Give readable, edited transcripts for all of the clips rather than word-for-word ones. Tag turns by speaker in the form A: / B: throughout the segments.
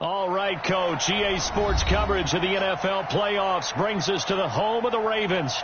A: All right, Coach. EA Sports coverage of the NFL playoffs brings us to the home of the Ravens.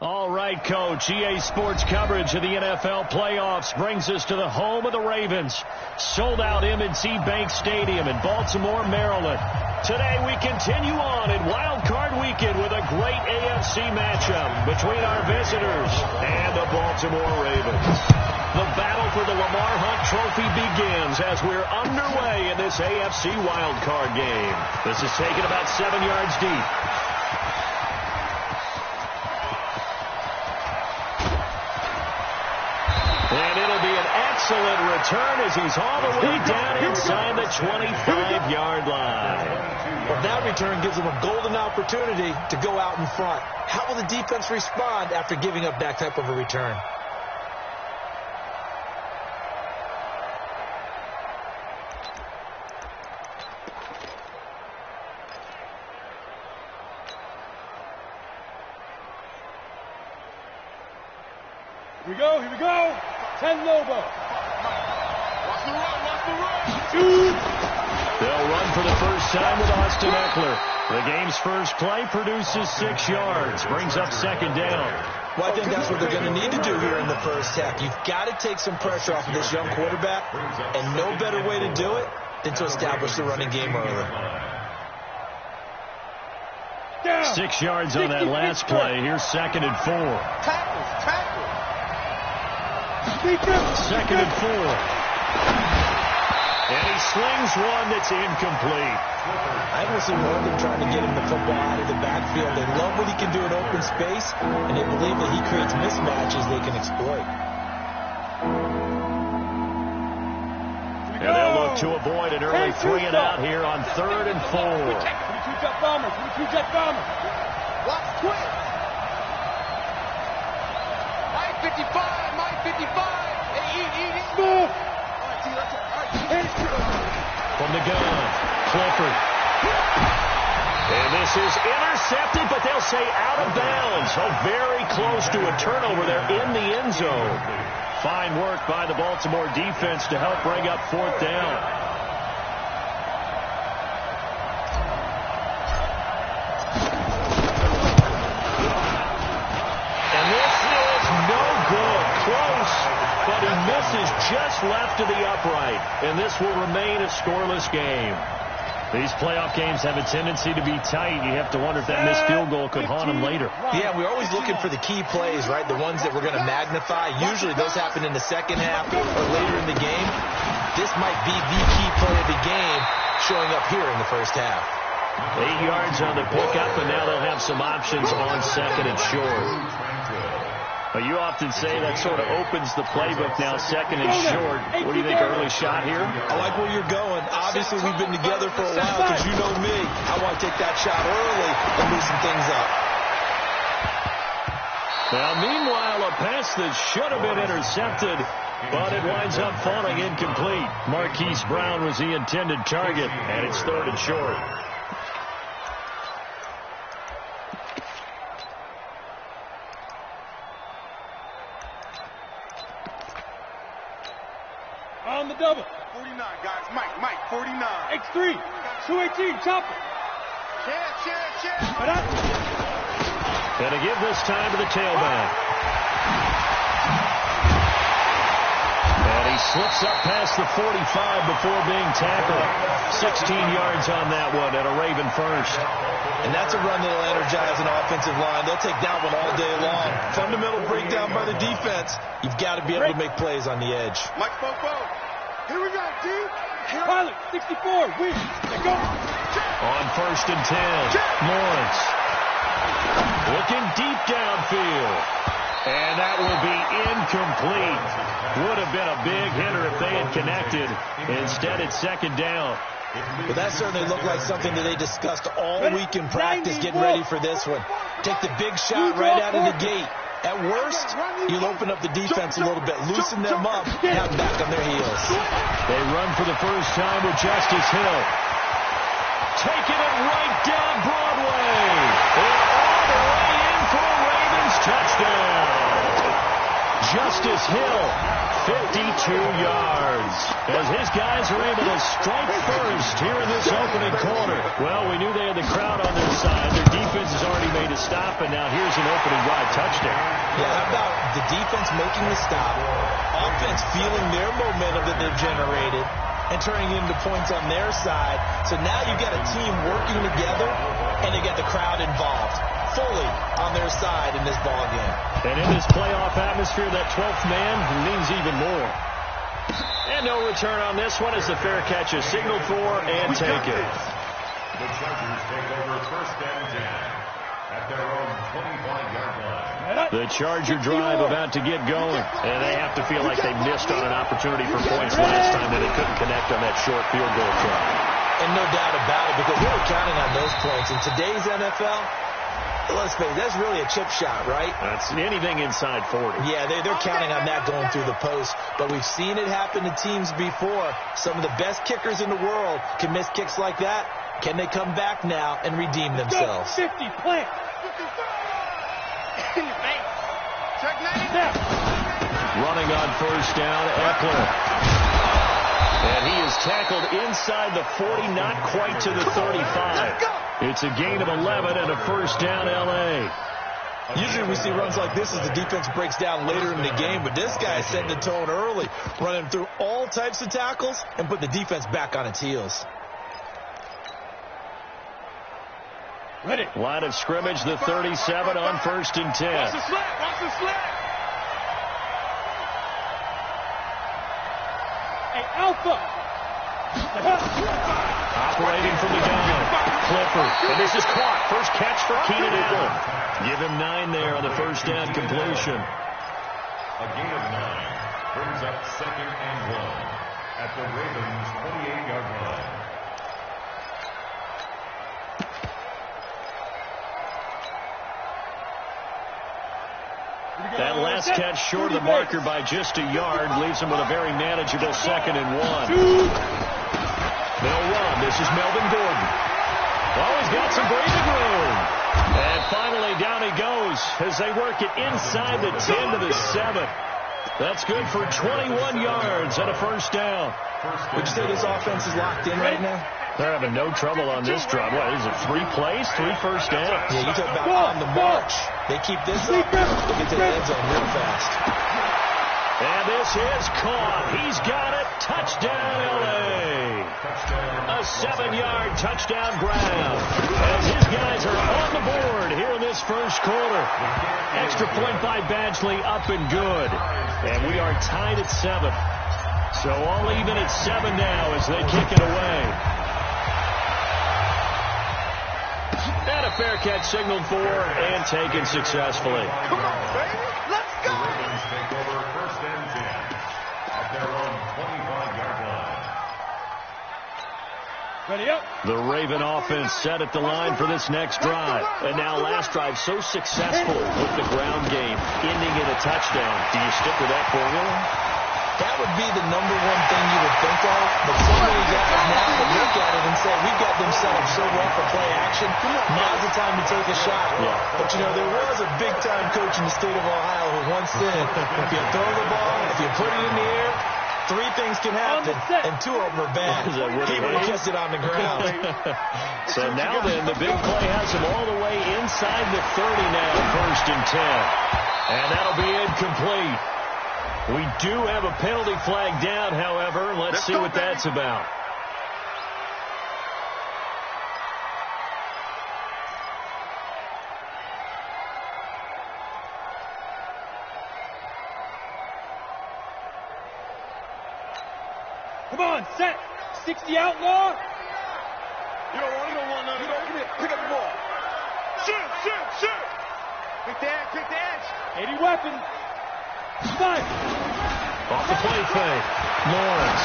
A: All right, Coach. EA Sports coverage of the NFL playoffs brings us to the home of the Ravens. Sold out M&T Bank Stadium in Baltimore, Maryland. Today we continue on in Wildcard Weekend with a great AFC matchup between our visitors and the Baltimore Ravens. The battle for the Lamar Hunt Trophy begins as we're underway in this AFC Wildcard game. This is taken about 7 yards deep. And it'll be an excellent return as he's all the way down inside the 25-yard line.
B: Well, that return gives him a golden opportunity to go out in front. How will the defense respond after giving up that type of a return?
C: Here we go, here we go. 10 Lobo. Watch the run, watch the run.
A: They'll run for the first time with Austin Eckler. The game's first play produces 6 yards, brings up second down.
B: Well, I think that's what they're going to need to do here in the first half. You've got to take some pressure off of this young quarterback, and no better way to do it than to establish the running game early.
A: 6 yards on that last play. Here's 2nd and 4.
C: Tackle.
A: Second and 4. And he slings one that's incomplete.
B: I haven't seen more of them trying to get him the football out of the backfield. They love what he can do in open space, and they believe that he creates mismatches they can exploit.
A: And they'll look to avoid an early 3 and out here on 3rd and 4.
C: Two-jet bombers. Watch quick. Mike 55. Move.
A: From the gun, Clifford. And this is intercepted, but they'll say out of bounds. So very close to a turnover there in the end zone. Fine work by the Baltimore defense to help bring up 4th down. And this is no good. Close. But he misses just left of the upright, and this will remain a scoreless game. These playoff games have a tendency to be tight. You have to wonder if that missed field goal could haunt him later.
B: Yeah, we're always looking for the key plays, right? The ones that we're going to magnify. Usually those happen in the second half or later in the game. This might be the key play of the game showing up here in the first half.
A: 8 yards on the pickup, and now they'll have some options on 2nd and short. Well, you often say that sort of opens the playbook now, second and short. What do you think, early shot here?
B: I like where you're going. Obviously, we've been together for a while because you know me. I want to take that shot early and loosen things up.
A: Now, meanwhile, a pass that should have been intercepted, but it winds up falling incomplete. Marquise Brown was the intended target, and it's third and short.
C: On the double.
D: 49, guys. Mike, 49.
C: X3. 218, chopper.
D: Chance.
A: And to give this time to the tailback. And he slips up past the 45 before being tackled. 16 yards on that one and a Raven first.
B: And that's a run that'll energize an offensive line. They'll take that one all day long. Fundamental breakdown by the defense. You've got to be able to make plays on the edge.
D: Mike Fofo. Here we go, D.
C: Pilot, 64, win. Let go.
A: On first and 10, Lawrence. Looking deep downfield. And that will be incomplete. Would have been a big hitter if they had connected. Instead, it's second down.
B: But that certainly looked like something that they discussed all week in practice, getting ready for this one. Take the big shot right out of the gate. At worst, you'll open up the defense a little bit, loosen them up, and have them back on their heels.
A: They run for the first time with Justice Hill. Taking it right down Broadway. And all the way in for a Ravens touchdown. Justice Hill, 52 yards. As his guys are able to strike first here in this opening quarter. Well, we knew they had the crowd on their side. Their defense has already made a stop, and now here's an opening drive touchdown.
B: Yeah, how about the defense making the stop, offense feeling their momentum that they've generated, and turning it into points on their side. So now you've got a team working together, and they got the crowd involved fully on their side in this ball game.
A: And in this playoff atmosphere, that 12th man means even more. And no return on this one as the fair catch is signaled for and taken.
E: The Chargers take over first and 10 at their own 25-yard line.
A: The Charger drive about to get going. And they have to feel like they missed on an opportunity for points last time that they couldn't connect on that short field goal try.
B: And no doubt about it, because they were counting on those points. In today's NFL, let's face it, that's really a chip shot, right?
A: That's anything inside 40.
B: Yeah, they're counting on that going through the post. But we've seen it happen to teams before. Some of the best kickers in the world can miss kicks like that. Can they come back now and redeem themselves?
C: 50, plant.
A: Running on first down, Eckler. And he is tackled inside the 40, not quite to the 35. It's a gain of 11 and a first down, L.A.
B: Usually we see runs like this as the defense breaks down later in the game, but this guy set the tone early, running through all types of tackles and put the defense back on its heels.
C: Ready.
A: Line of scrimmage, the 37 on first and 10.
D: Watch the slap.
C: Hey, Alpha.
A: Operating from the gun, Clifford. And this is caught. First catch for Keenan Allen. Give him 9 there on the first down completion.
E: A gain of 9 brings up second and 1 at the Ravens' 28-yard line.
A: That last catch short of the marker by just a yard leaves him with a very manageable second and 1. They'll run. This is Melvin Gordon. Oh, he's got some breathing room. And finally down he goes as they work it inside the 10 to the 7. That's good for 21 yards and a first down.
B: Would you say this offense is locked in right now?
A: They're having no trouble on this drive. What is it, 3 plays, 3 first downs?
B: Yeah, you talk about on the march. They keep this up, they get to the end zone real fast.
A: And this is caught. He's got it. Touchdown, L.A. A 7-yard touchdown grab. As his guys are on the board here in this first quarter. Extra point by Badgley, up and good. And we are tied at 7. So all even at 7 now as they kick it away. And a fair catch signaled for and taken successfully.
D: Come on, baby. Let's go.
E: over 1st and 10 at their own 25-yard line.
C: Ready up.
A: The Raven offense set at the line for this next drive. And now last drive so successful with the ground game, ending in a touchdown. Do you stick with that formula?
B: That would be the number one thing you would think of, but so many guys now would look at it and say, we've got them set up so well for play action, now's the time to take a shot.
A: Yeah.
B: But, you know, there was a big-time coach in the state of Ohio who once said, if you throw the ball, if you put it in the air, 3 things can happen, and 2 of them are bad. He would have kept it on the ground.
A: So now then, the big play has him all the way inside the 30 now, 1st and 10. And that'll be incomplete. We do have a penalty flag down, however. Let's see what that's about.
C: Come on, set. 60 outlaw.
D: You don't want none. You don't come here. Pick up the ball. Shoot. Pick the edge.
C: 80 weapon. 5.
A: Off the play fake. Lawrence.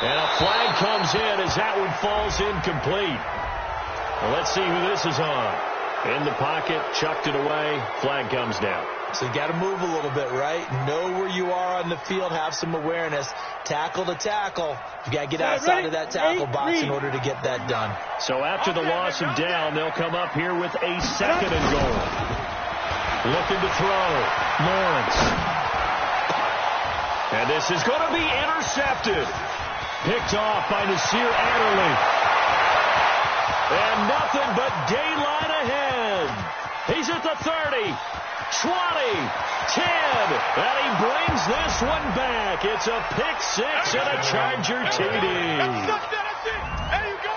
A: And a flag comes in as that one falls incomplete. Well, let's see who this is on. In the pocket, chucked it away. Flag comes down.
B: So you got to move a little bit, right? Know where you are on the field. Have some awareness. Tackle to tackle. You got to get outside of that tackle box in order to get that done.
A: So after the loss of down, they'll come up here with a 2nd and goal. Looking to throw. Lawrence. And this is going to be intercepted. Picked off by Nasir Adderley. And nothing but daylight ahead. He's at the 30, 20, 10. And he brings this one back. It's a pick 6 and a Charger TD.
D: There you go.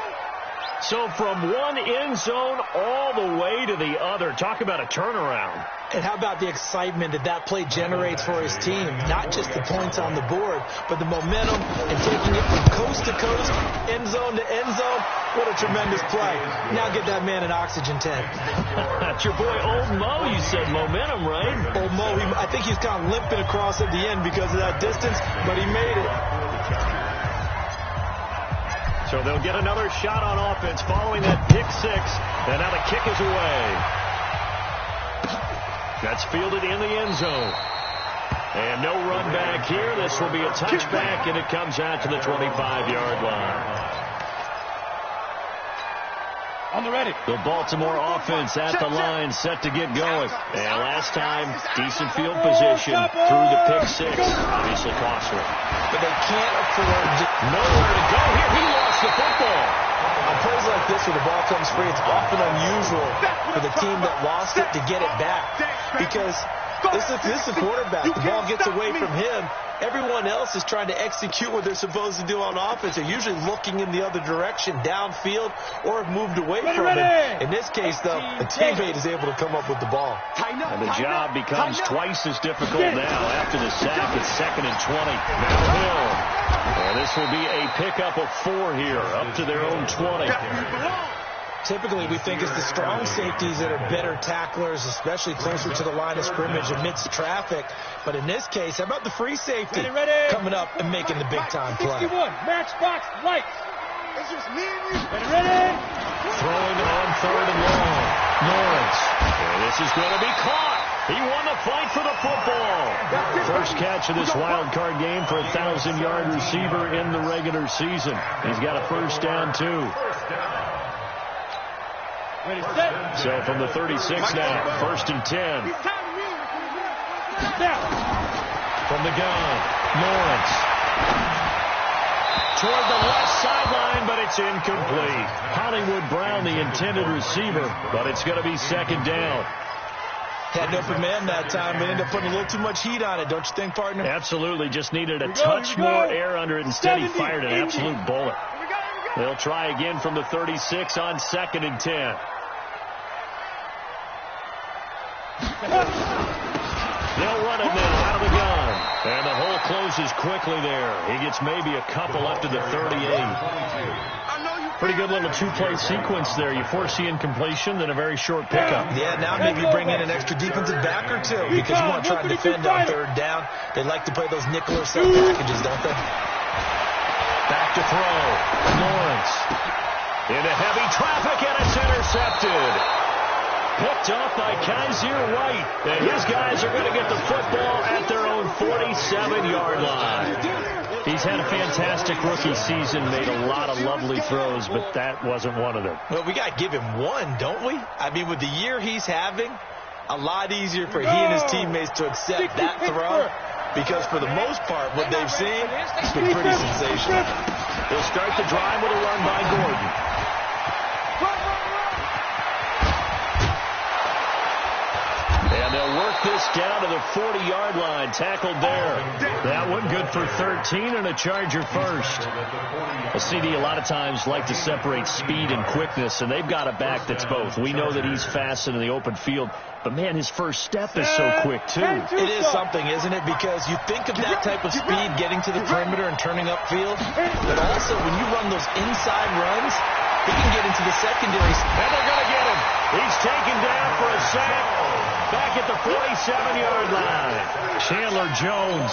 A: So from one end zone all the way to the other. Talk about a turnaround.
B: And how about the excitement that play generates for his team? Not just the points on the board, but the momentum and taking it from coast to coast, end zone to end zone. What a tremendous play. Now get that man an oxygen tank.
A: That's your boy Old Mo. You said momentum, right?
B: Old Mo, I think he's kind of limping across at the end because of that distance, but he made it.
A: So they'll get another shot on offense following that pick 6. And now the kick is away. That's fielded in the end zone. And no run back here. This will be a touchback, and it comes out to the 25-yard line.
C: On the ready.
A: The Baltimore offense at the line, set to get going. And last time, decent field position through the pick 6. Obviously costly.
B: But they can't afford
A: nowhere to go here. He lost the football.
B: On plays like this where the ball comes free, it's often unusual for the team that lost it to get it back. Because this is a quarterback. The ball gets away from him. Everyone else is trying to execute what they're supposed to do on offense. They're usually looking in the other direction, downfield, or have moved away from him. In this case, though, the teammate is able to come up with the ball.
A: And the job becomes twice as difficult now after the sack. It's 2nd and 20. Now Hill. And this will be a pickup of 4 here, up to their own 20.
B: Typically, we think it's the strong safeties that are better tacklers, especially closer to the line of scrimmage amidst traffic. But in this case, how about the free safety coming up and making the big-time play?
C: 61, matchbox lights.
D: It's just me and you.
C: Ready?
A: Throwing on 3rd and long. Lawrence. And this is going to be caught. He won the fight for the football. First catch of this wild card game for a 1,000-yard receiver in the regular season. He's got a first down, too.
C: Ready, set.
A: So from the 36 now, 1st and 10. From the gun, Lawrence. Toward the left sideline, but it's incomplete. Hollywood Brown, the intended receiver, but it's going to be 2nd down.
B: Had an open man that time, but ended up putting a little too much heat on it, don't you think, partner?
A: Absolutely. Just needed a touch more air under it. Instead, he fired an absolute bullet. They'll try again from the 36 on 2nd and 10. They'll run it now out of the gun. And the hole closes quickly there. He gets maybe a couple up to the 38.
D: I know you
A: Pretty good little two-play sequence there. You force the incompletion, then a very short pickup.
B: Yeah, now maybe bring in an extra defensive back or two because you want to try to defend on third down. They like to play those nickel or sub packages, don't they?
A: Back to throw. Lawrence. Into heavy traffic, and it's intercepted. Picked off by Kaiser White. And his guys are going to get the football at their own 47-yard line. He's had a fantastic rookie season, made a lot of lovely throws, but that wasn't one of them.
B: Well, we got to give him one, don't we? I mean, with the year he's having, a lot easier for he and his teammates to accept that throw because for the most part, what they've seen has been pretty sensational.
A: They'll start the drive with a run by Gordon. And they'll work this down to the 40-yard line. Tackled there. That one good for 13 and a Charger first. A CD a lot of times like to separate speed and quickness, and they've got a back that's both. We know that he's fast in the open field, but, man, his first step is so quick, too.
B: It is something, isn't it? Because you think of that type of speed getting to the perimeter and turning upfield, but also when you run those inside runs, he can get into the secondary.
A: And they're going to get him. He's taken down for a sack. Back at the 47-yard line. Chandler Jones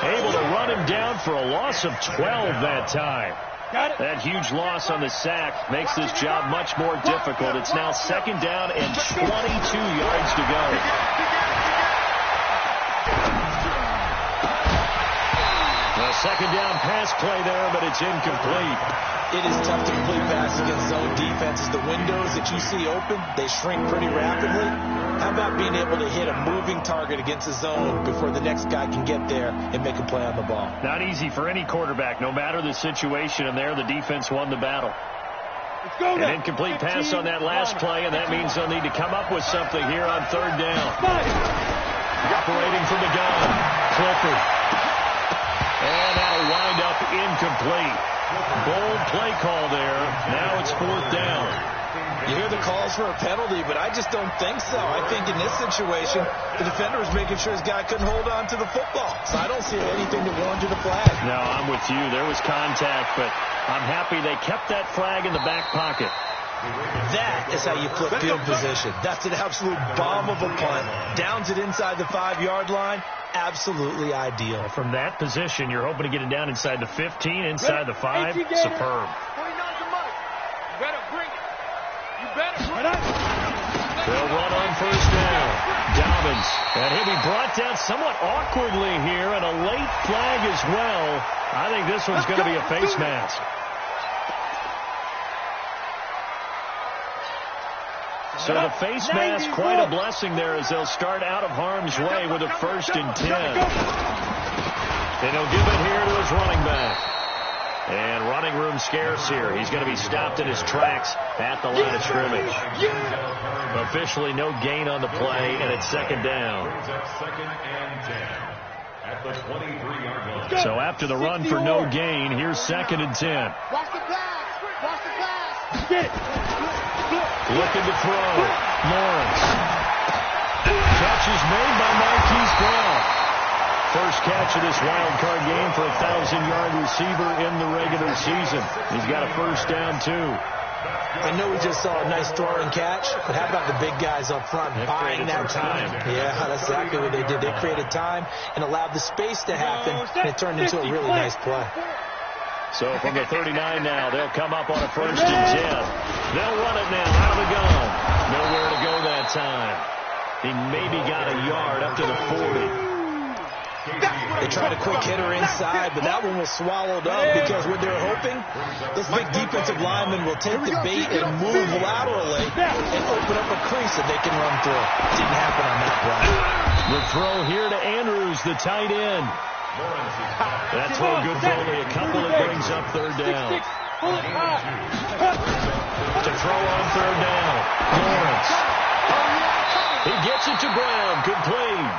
A: able to run him down for a loss of 12 that time. That huge loss on the sack makes this job much more difficult. It's now second down and 22 yards to go. A second down pass play there, but it's incomplete.
B: It is tough to complete passes against zone defenses. The windows that you see open, they shrink pretty rapidly. How about being able to hit a moving target against a zone before the next guy can get there and make a play on the ball?
A: Not easy for any quarterback, no matter the situation, and there the defense won the battle. An incomplete pass on that last play, and that means they'll need to come up with something here on third down. Operating from the gun, Clifford. And that'll wind up incomplete. Bold play call there. Now it's fourth down.
B: You hear the calls for a penalty, but I just don't think so. I think in this situation, the defender was making sure his guy couldn't hold on to the football. So I don't see anything to warrant a flag.
A: No, I'm with you. There was contact, but I'm happy they kept that flag in the back pocket.
B: That is how you flip field position. That's an absolute bomb of a punt. Downs it inside the 5-yard line. Absolutely ideal.
A: From that position, you're hoping to get it down inside the 15, inside the 5. Superb.
D: You better bring it. You better bring it.
A: They'll run on first down. Dobbins. And he'll be brought down somewhat awkwardly here, and a late flag as well. I think this one's going to be a face mask. So the face mask, quite a blessing there as they'll start out of harm's way with a 1st and 10. And he'll give it here to his running back. And running room scarce here. He's going to be stopped in his tracks at the line of scrimmage. Officially no gain on the play, and it's second down.
E: Second and 10 at the 23-yard line.
A: So after the run for no gain, here's second and 10.
D: Watch the pass. Watch the pass. Get it.
A: Looking to throw. Lawrence. Catch is made by Marquise Brown. First catch of this wild card game for a 1,000-yard receiver in the regular season. He's got a first down, too.
B: I know we just saw a nice throw and catch, but how about the big guys up front buying that time? Yeah, that's exactly what they did. They created time and allowed the space to happen, and it turned into a really nice play.
A: So from the 39 now, they'll come up on a 1st and 10. They'll run it now out of the gun. Nowhere to go that time. He maybe got a yard up to the 40.
B: They tried a quick hitter inside, but that one was swallowed up because what they're hoping, this big defensive lineman will take the bait and move laterally and open up a crease that they can run through. Didn't happen on that play.
A: The throw here to Andrews, the tight end. That throw good for only a couple. It brings up third down. To throw on third down. Lawrence. He gets it to Brown. Complete.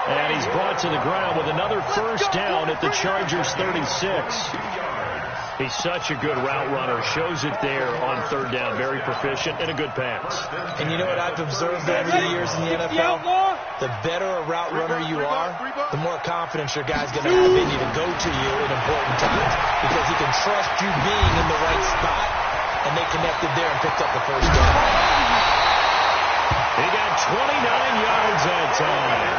A: And he's brought to the ground with another first down at the Chargers' 36. He's such a good route runner. Shows it there on third down. Very proficient and a good pass.
B: And you know what I've observed over the years in the NFL? The better a route runner you are, the more confidence your guy's going to have in you to go to you in important times because he can trust you being in the right spot and they connected there and picked up the first down.
A: He got 29 yards that time.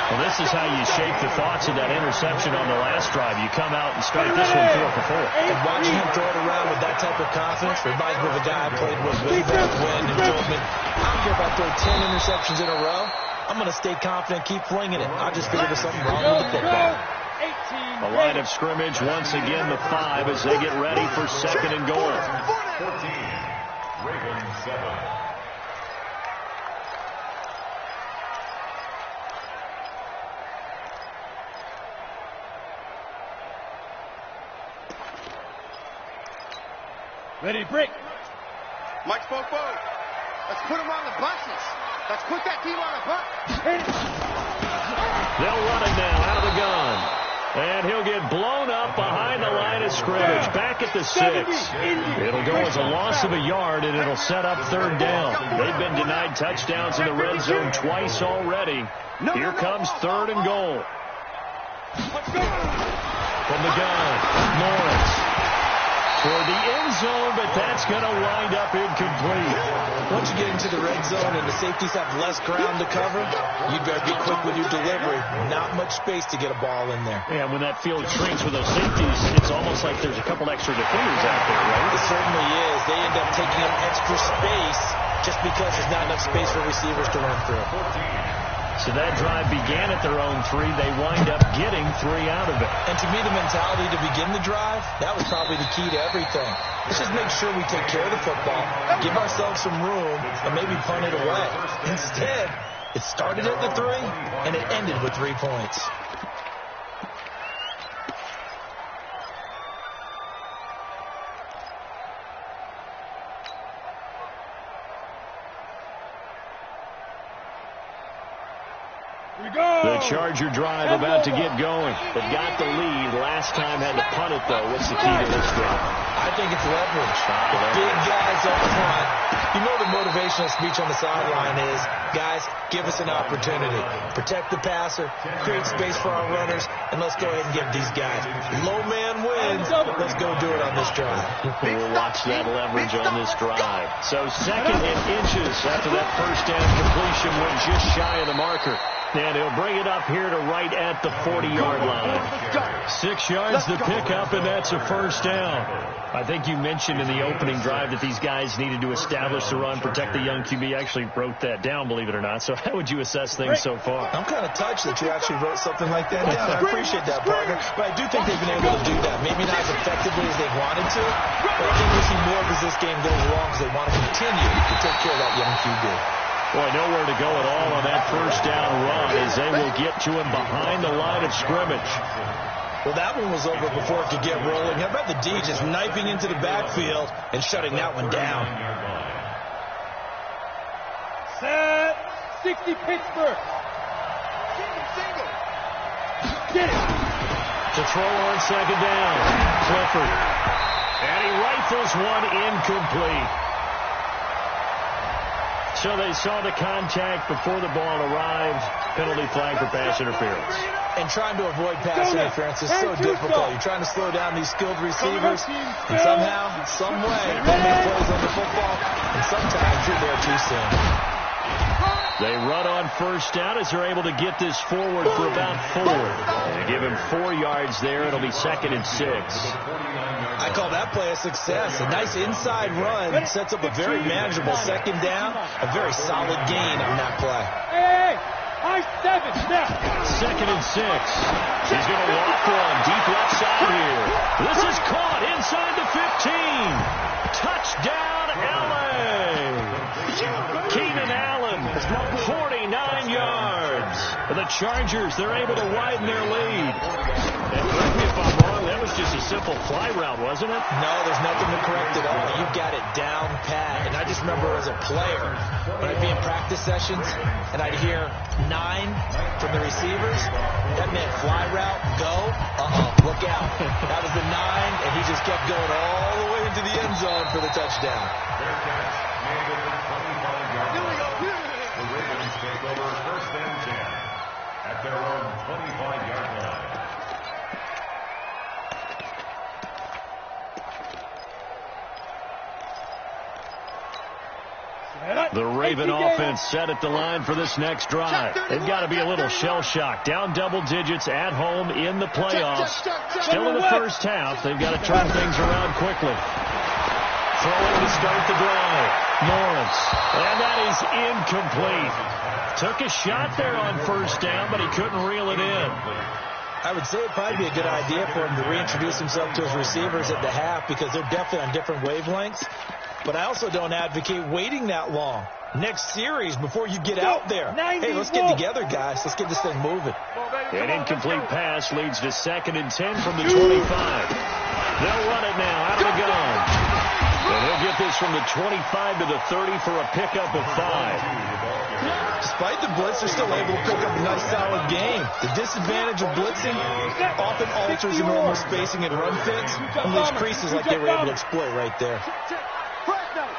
A: Well, this is how you shape the thoughts of that interception on the last drive. You come out and start this one 4 for 4.
B: And watching him throw it around with that type of confidence reminds me of a guy I played with way back when and told me, I don't care if I throw 10 interceptions in a row. I'm going to stay confident, keep flinging it. I just figured there's something wrong with the football.
A: The line of scrimmage, once again, the 5 as they get ready for second and goal.
E: 14, Ravens 7.
C: Ready, break.
D: Mike spoke both. Let's put him on the buses. Let's put that team on the bus.
A: They'll run it now out of the gun. And he'll get blown up behind the line of scrimmage. Back at the 6. It'll go as a loss of a yard, and it'll set up third down. They've been denied touchdowns in the red zone twice already. Here comes third and goal. From the gun, Lawrence. For the end zone, but that's going to wind up incomplete.
B: Once you get into the red zone and the safeties have less ground to cover, you better be quick with your delivery. Not much space to get a ball in there.
A: Yeah, when that field shrinks with those safeties, it's almost like there's a couple extra defenders out there, right?
B: It certainly is. They end up taking up extra space just because there's not enough space for receivers to run through.
A: So that drive began at their own 3. They wind up getting 3 out of it.
B: And to me, the mentality to begin the drive, that was probably the key to everything. Let's just make sure we take care of the football, give ourselves some room, and maybe punt it away. Instead, it started at the 3, and it ended with 3 points.
A: The Charger drive about to get going. They've got the lead. Last time had to punt it, though. What's the key to this drive?
B: I think it's leverage. The big guys up front. You know the motivational speech on the sideline is, guys, give us an opportunity. Protect the passer, create space for our runners, and let's go ahead and give these guys. Low man wins. Let's go do it on this drive.
A: We'll watch that leverage on this drive. So second and inches after that first down completion went just shy of the marker. And he'll bring it up here to right at the 40-yard line. 6 yards to pick up, and that's a first down. I think you mentioned in the opening drive that these guys needed to establish the run, protect the young QB. I actually wrote that down, believe it or not. So how would you assess things so far?
B: I'm kind of touched that you actually wrote something like that down. I appreciate that, partner. But I do think they've been able to do that. Maybe not as effectively as they wanted to, but I think we'll see more as this game goes along because they want to continue to take care of that young QB.
A: Boy, nowhere to go at all on that first down run as they will get to him behind the line of scrimmage.
B: Well, that one was over before it could get rolling. How about the D just knifing into the backfield and shutting that one down?
C: Set. 60 Pittsburgh. Single. Get it.
A: To throw on second down. Clifford. And he rifles one incomplete. So they saw the contact before the ball arrived. Penalty flag for pass interference.
B: And trying to avoid pass interference is so difficult. You're trying to slow down these skilled receivers, and somehow, some way, they make plays on the football, and sometimes you're there too soon.
A: They run on first down as they're able to get this forward for about 4. They give him 4 yards there. It'll be second and 6.
B: I call that play a success. A nice inside run sets up a very manageable second down. A very solid gain on that play.
C: Hey, high 7 now.
A: Second and 6. He's going to walk one deep left side here. This is caught inside the 15. Touchdown, LA. Keenan Allen, 49 yards. The Chargers, they're able to widen their lead. And correct me if I'm wrong, that was just a simple fly route, wasn't it?
B: No, there's nothing to correct at all. You got it down pat. And I just remember as a player, when I'd be in practice sessions, and I'd hear 9 from the receivers, that meant fly route, go, look out. That was the 9, and he just kept going all the way into the end zone for the touchdown.
E: Fair catch. Made it 25 yards. The Ravens take over first and 10 at their own 25-yard line.
A: The Raven offense set at the line for this next drive. They've got to be a little shell-shocked. Down double digits at home in the playoffs. Still in the first half. They've got to turn things around quickly. Throwing to start the drive. Lawrence. And that is incomplete. Took a shot there on first down, but he couldn't reel it in.
B: I would say it'd probably be a good idea for him to reintroduce himself to his receivers at the half because they're definitely on different wavelengths. But I also don't advocate waiting that long. Next series before you get out there. Hey, let's get together, guys. Let's get this thing moving.
A: An incomplete pass leads to 2nd and 10 from the 25. They'll run it now out of the gun. And he'll get this from the 25 to the 30 for a pickup of 5.
B: Despite the blitz, they're still able to pick up a nice, solid game. The disadvantage of blitzing often alters the normal spacing and run fits and leaves creases like they were able to exploit right there.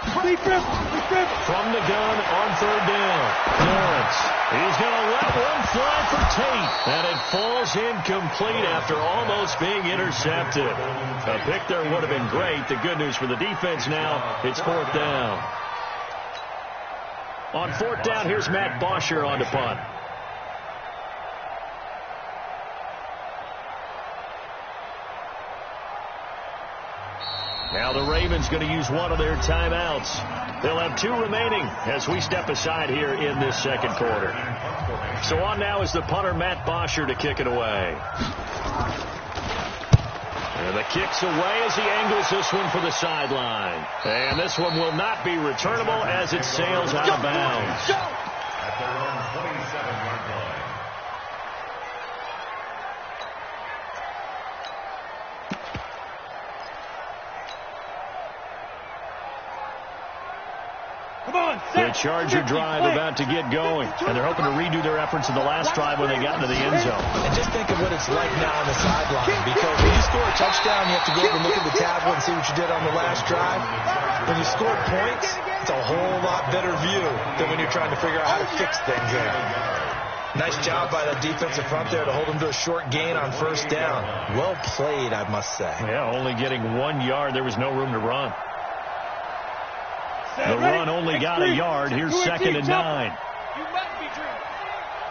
A: From the gun on 3rd down. Lawrence. He's going to let one fly for Tate. And it falls incomplete after almost being intercepted. A pick there would have been great. The good news for the defense now, it's 4th down. On 4th down, here's Matt Bosher on the punt. Now the Ravens going to use one of their timeouts. They'll have 2 remaining as we step aside here in this second quarter. So on now is the punter, Matt Bosher, to kick it away. And the kick's away as he angles this one for the sideline. And this one will not be returnable as it sails out of bounds.
E: At their own 27-yard line.
A: The Charger drive about to get going, and they're hoping to redo their efforts in the last drive when they got into the end zone.
B: And just think of what it's like now on the sideline, because when you score a touchdown, you have to go over and look at the tablet and see what you did on the last drive. When you score points, it's a whole lot better view than when you're trying to figure out how to fix things there. Nice job by the defensive front there to hold them to a short gain on 1st down. Well played, I must say.
A: Yeah, only getting 1 yard. There was no room to run. The run only got a yard. Here's 2nd and 9.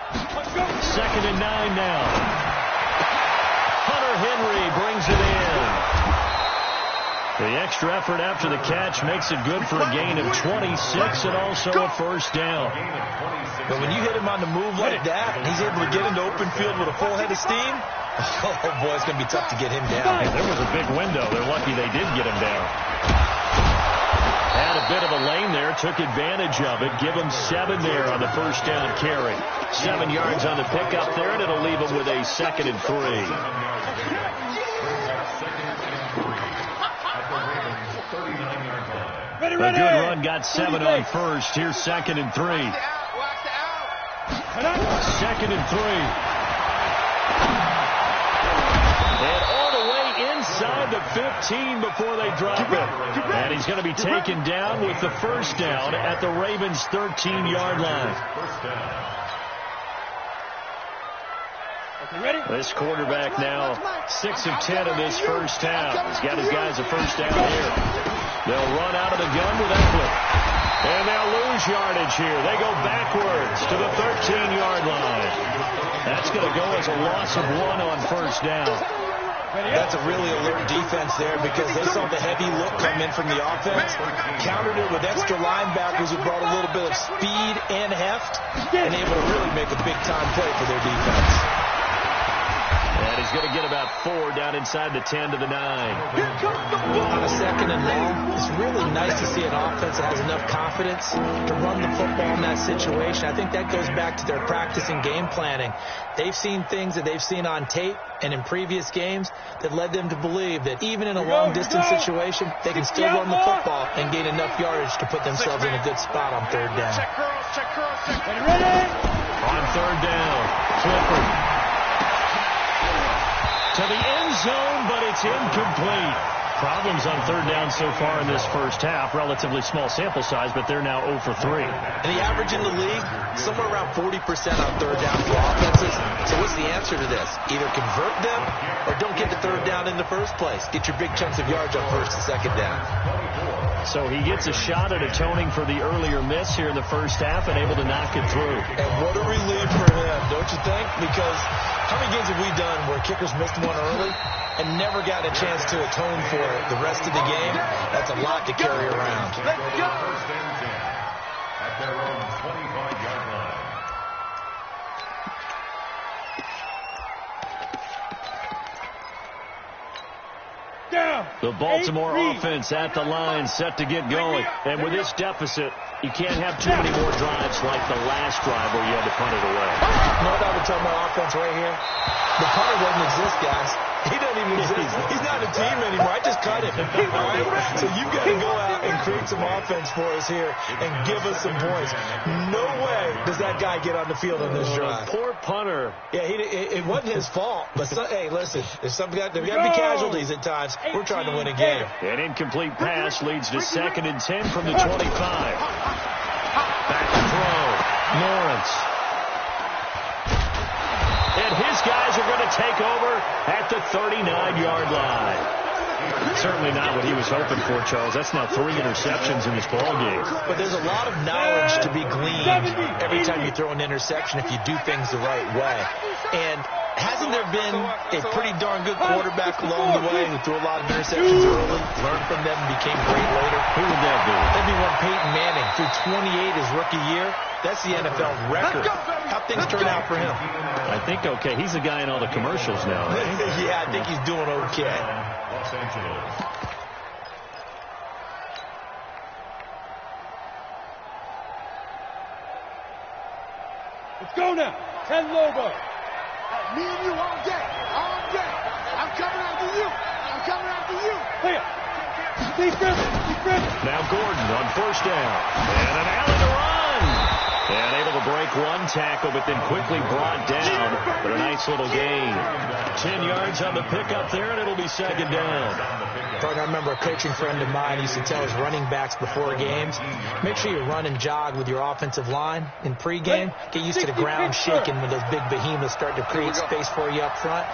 A: 2nd and 9 now. Hunter Henry brings it in. The extra effort after the catch makes it good for a gain of 26 and also a 1st down.
B: But when you hit him on the move like that, and he's able to get into open field with a full head of steam, oh boy, it's going to be tough to get him down.
A: There was a big window. They're lucky they did get him down. Had a bit of a lane there, took advantage of it. Give him 7 there on the 1st down carry. 7 yards on the pickup there, and it'll leave him with a 2nd and 3. A good run, got 7 on 1st. Here's 2nd and 3. 2nd and 3. And all the way inside the 15 before they drop it. And he's going to be taken down with the 1st down at the Ravens' 13-yard line. This quarterback now 6 of 10 in this first half. He's got his guys a 1st down here. They'll run out of the gun with Eckler. And they'll lose yardage here. They go backwards to the 13-yard line. That's going to go as a loss of 1 on 1st down.
B: That's a really alert defense there because they saw the heavy look come in from the offense, countered it with extra linebackers who brought a little bit of speed and heft, and able to really make a big-time play for their defense.
A: And he's going to get about 4 down inside the 10 to the 9.
B: On a 2nd and long, it's really nice to see an offense that has enough confidence to run the football in that situation. I think that goes back to their practice and game planning. They've seen things that they've seen on tape and in previous games that led them to believe that even in a long-distance situation, they can still run the football and gain enough yardage to put themselves in a good spot on 3rd down.
A: On 3rd down, Clifford to the end zone, but it's incomplete. problems on third down so far in this first half. Relatively small sample size, but they're now 0 for 3.
B: And the average in the league, somewhere around 40% on third down for offenses. So what's the answer to this? Either convert them or don't get the third down in the first place. Get your big chunks of yards on first and second down.
A: So he gets a shot at atoning for the earlier miss here in the first half and able to knock it through.
B: And what a relief for him, don't you think? Because how many games have we done where kickers missed one early and never got a chance to atone for it the rest of the game? That's a lot to carry around.
E: Let's go. First and 10 at their own 25-yard line.
A: The Baltimore offense at the line, set to get going. And with this deficit, you can't have too many more drives like the last drive where you had to punt it away.
B: You know what I would tell my offense right here? The punter doesn't exist, guys. He doesn't even exist. He's not a team anymore. I just cut him. All right? So you've got to go out and create some offense for us here and give us some points. No way does that guy get on the field on this drive.
A: Poor punter.
B: Yeah, it wasn't his fault. But, hey, listen, there's got to be casualties at times. We're trying to win a game.
A: An incomplete pass leads to 2nd and 10 from the 25. Back to throw. Lawrence. And his guys are going to take over at the 39-yard line. Certainly not what he was hoping for, Charles. That's now 3 interceptions in this ballgame.
B: But there's a lot of knowledge to be gleaned every time you throw an interception if you do things the right way. And hasn't there been a pretty darn good quarterback along the way who threw a lot of interceptions early, learned from them, and became great later?
A: Who would that be?
B: That'd be one Peyton Manning. Threw 28 his rookie year. That's the NFL record. How things turn out for him?
A: I think okay. He's the guy in all the commercials now, right?
B: Yeah, I think he's doing okay.
E: Los Angeles.
C: Let's go now. 10 Lobo.
D: Me and you all day. All day. I'm coming after you. I'm coming after you.
C: Here. Defense.
A: Now Gordon on first down. And an Allen to run. And able to break one tackle, but then quickly brought down. But a nice little gain. 10 yards on the pickup there, and it'll be 2nd down.
B: I remember a coaching friend of mine used to tell his running backs before games, make sure you run and jog with your offensive line in pregame. Get used to the ground shaking when those big behemoths start to create space for you up front.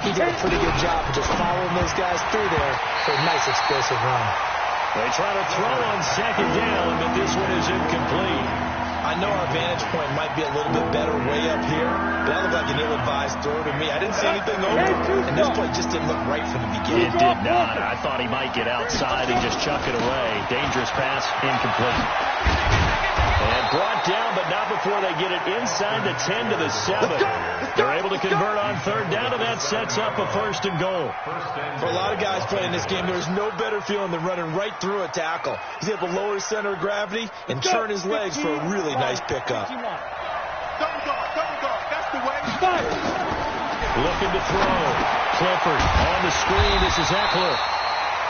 B: He did a pretty good job of just following those guys through there for a nice explosive run.
A: They try to throw on 2nd down, but this one is incomplete.
B: I know our vantage point might be a little bit better way up here, but that looked like an ill-advised throw to me. I didn't see anything over, and this play just didn't look right from the beginning.
A: It did not. I thought he might get outside and just chuck it away. Dangerous pass, incomplete. And brought down, but not before they get it inside the 10 to the 7. They're able to convert on 3rd down, and that sets up a 1st and goal.
B: For a lot of guys playing this game, there's no better feeling than running right through a tackle. He's able to lower his center of gravity and turn his legs for a really nice pickup.
D: Double guard. That's the way.
A: Looking to throw. Clifford on the screen. This is Eckler.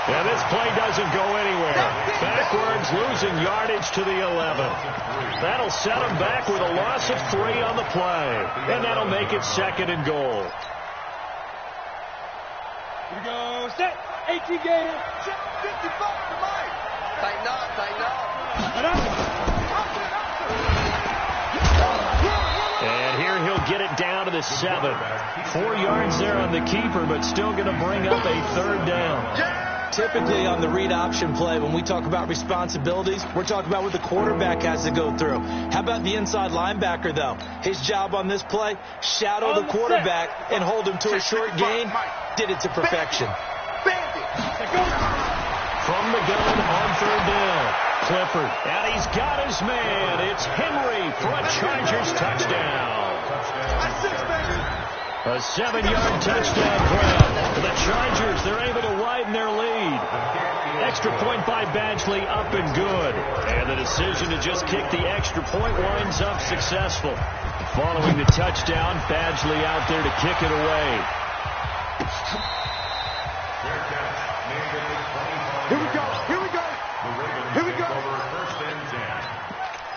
A: And this play doesn't go anywhere. Backwards, losing yardage to the 11. That'll set him back with a loss of 3 on the play. And that'll make it 2nd and goal.
C: Here we go. Set. 18 Gator.
D: 55 to Mike. Tighten up.
A: And here he'll get it down to the 7. 4 yards there on the keeper, but still going to bring up a 3rd down.
B: Typically on the read option play, when we talk about responsibilities, we're talking about what the quarterback has to go through. How about the inside linebacker, though? His job on this play, shadow the quarterback and hold him to a short gain. Did it to perfection.
A: From the gun on 3rd down. Clifford, and he's got his man. It's Henry for a Chargers touchdown. A 7-yard touchdown grab for the Chargers. They're able to widen their lead. Extra point by Badgley, up and good. And the decision to just kick the extra point winds up successful. Following the touchdown, Badgley out there to kick it away.
D: Here we go.
E: First and 10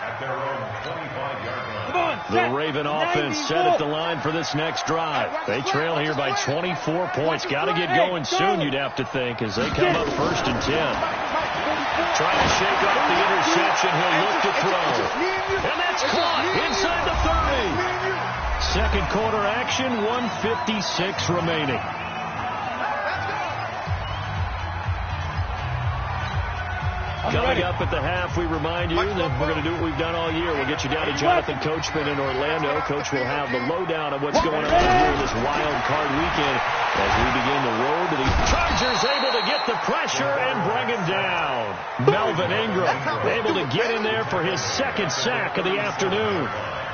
E: at their own 25-yard line.
C: Come on.
A: The Raven offense set at the line for this next drive. They trail here by 24 points. Got to get going soon, you'd have to think, as they come up 1st and 10. Trying to shake off the interception. He'll look to throw. And that's caught inside the 30. Second quarter action, 1:56 remaining. Coming up at the half, we remind you that we're going to do what we've done all year. We'll get you down to Jonathan Coachman in Orlando. Coach will have the lowdown of what's going on here this wild card weekend as we begin the road to the Chargers, able to get the pressure and bring him down. Melvin Ingram able to get in there for his 2nd sack of the afternoon.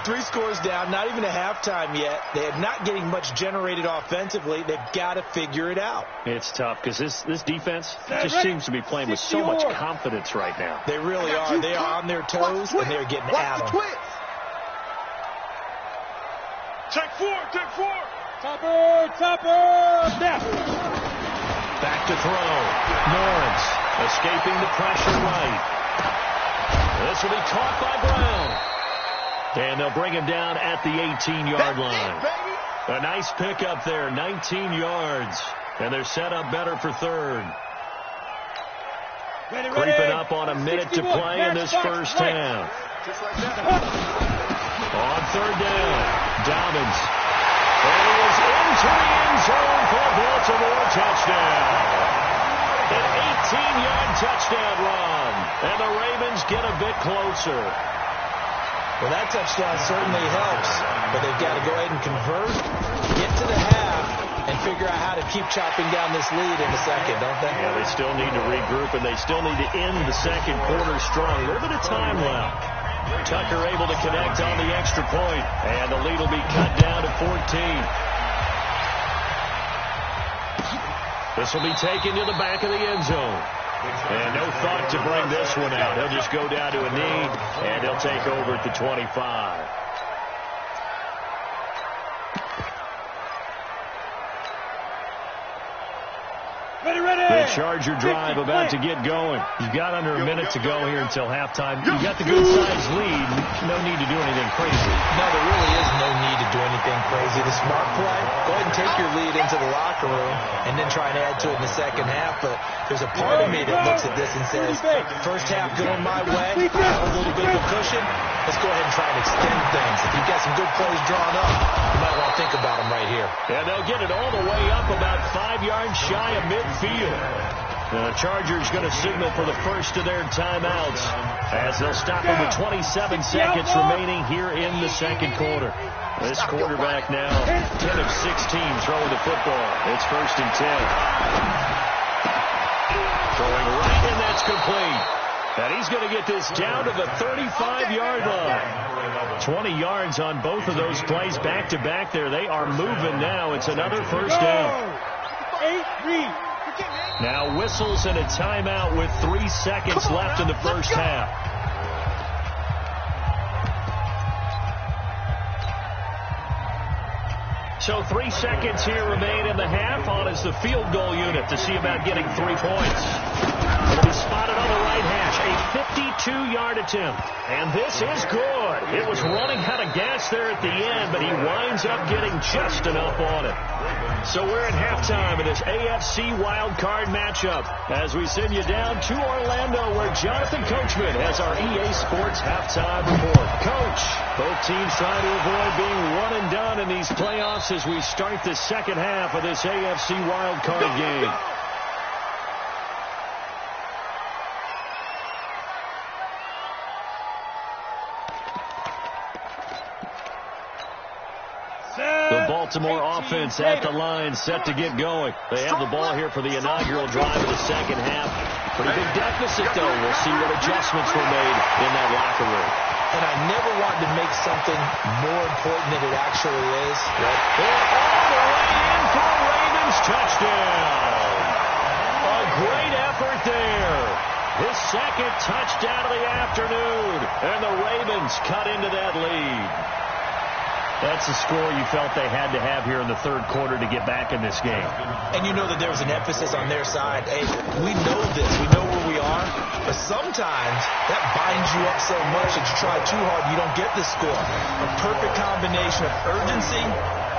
B: 3 scores down, not even a halftime yet. They are not getting much generated offensively. They've got to figure it out.
A: It's tough because this defense just seems to be playing with so much confidence right now.
B: They really are. They are on their toes, and they're getting at them.
D: Check 4, check 4.
C: Topper, snap.
A: Back to throw. Lawrence escaping the pressure right. This will be caught by Brown. And they'll bring him down at the 18-yard line. A nice pickup there, 19 yards. And they're set up better for 3rd. Creeping up on a minute to play in this first half. On 3rd down, Dobbins. And he is into the end zone for a Baltimore touchdown. An 18-yard touchdown run. And the Ravens get a bit closer.
B: Well, that touchdown certainly helps, but they've got to go ahead and convert, get to the half, and figure out how to keep chopping down this lead in the second, don't they?
A: Yeah, they still need to regroup, and they still need to end the second quarter strong. A little bit of time left. Tucker able to connect on the extra point, and the lead will be cut down to 14. This will be taken to the back of the end zone. And no thought to bring this one out. He'll just go down to a knee, and he'll take over at the 25. The Charger drive about to get going. You've got under a minute to go here until halftime. You've got the good-sized lead. No need to do anything crazy.
B: No, there really is no need to do anything crazy. The smart play, go ahead and take your lead into the locker room and then try and add to it in the second half. But there's a part of me that looks at this and says, first half going my way, a little bit of a cushion. Let's go ahead and try and extend things. If you've got some good plays drawn up, you might want to think about them right here.
A: And they'll get it all the way up about 5 yards shy of midfield. The Chargers going to signal for the first of their timeouts as they'll stop them with 27 seconds remaining here in the second quarter. This quarterback now 10 of 16 throwing the football. It's 1st and 10. Throwing right, and that's complete. And he's going to get this down to the 35-yard line. 20 yards on both of those plays back-to-back there. They are moving now. It's another first down.
C: 8-3.
A: Now whistles and a timeout with 3 seconds left in the first half. So 3 seconds here remain in the half. On is the field goal unit to see about getting 3 points. It'll be spotted on the right hash. A 52-yard attempt. And this is good. It was running out of gas there at the end, but he winds up getting just enough on it. So we're at halftime of this AFC Wildcard matchup as we send you down to Orlando where Jonathan Coachman has our EA Sports halftime report. Coach, both teams trying to avoid being one and done in these playoffs as we start the second half of this AFC Wildcard game. The Baltimore offense at the line, set to get going. They have the ball here for the inaugural drive of the second half. Pretty big deficit, though. We'll see what adjustments were made in that locker room.
B: And I never wanted to make something more important than it actually is.
A: And all the way in for a Ravens touchdown. A great effort there. His second touchdown of the afternoon. And the Ravens cut into that lead. That's the score you felt they had to have here in the third quarter to get back in this game.
B: And you know that there was an emphasis on their side. Hey, we know this. We know where we are. But sometimes that binds you up so much that you try too hard, you don't get the score. A perfect combination of urgency,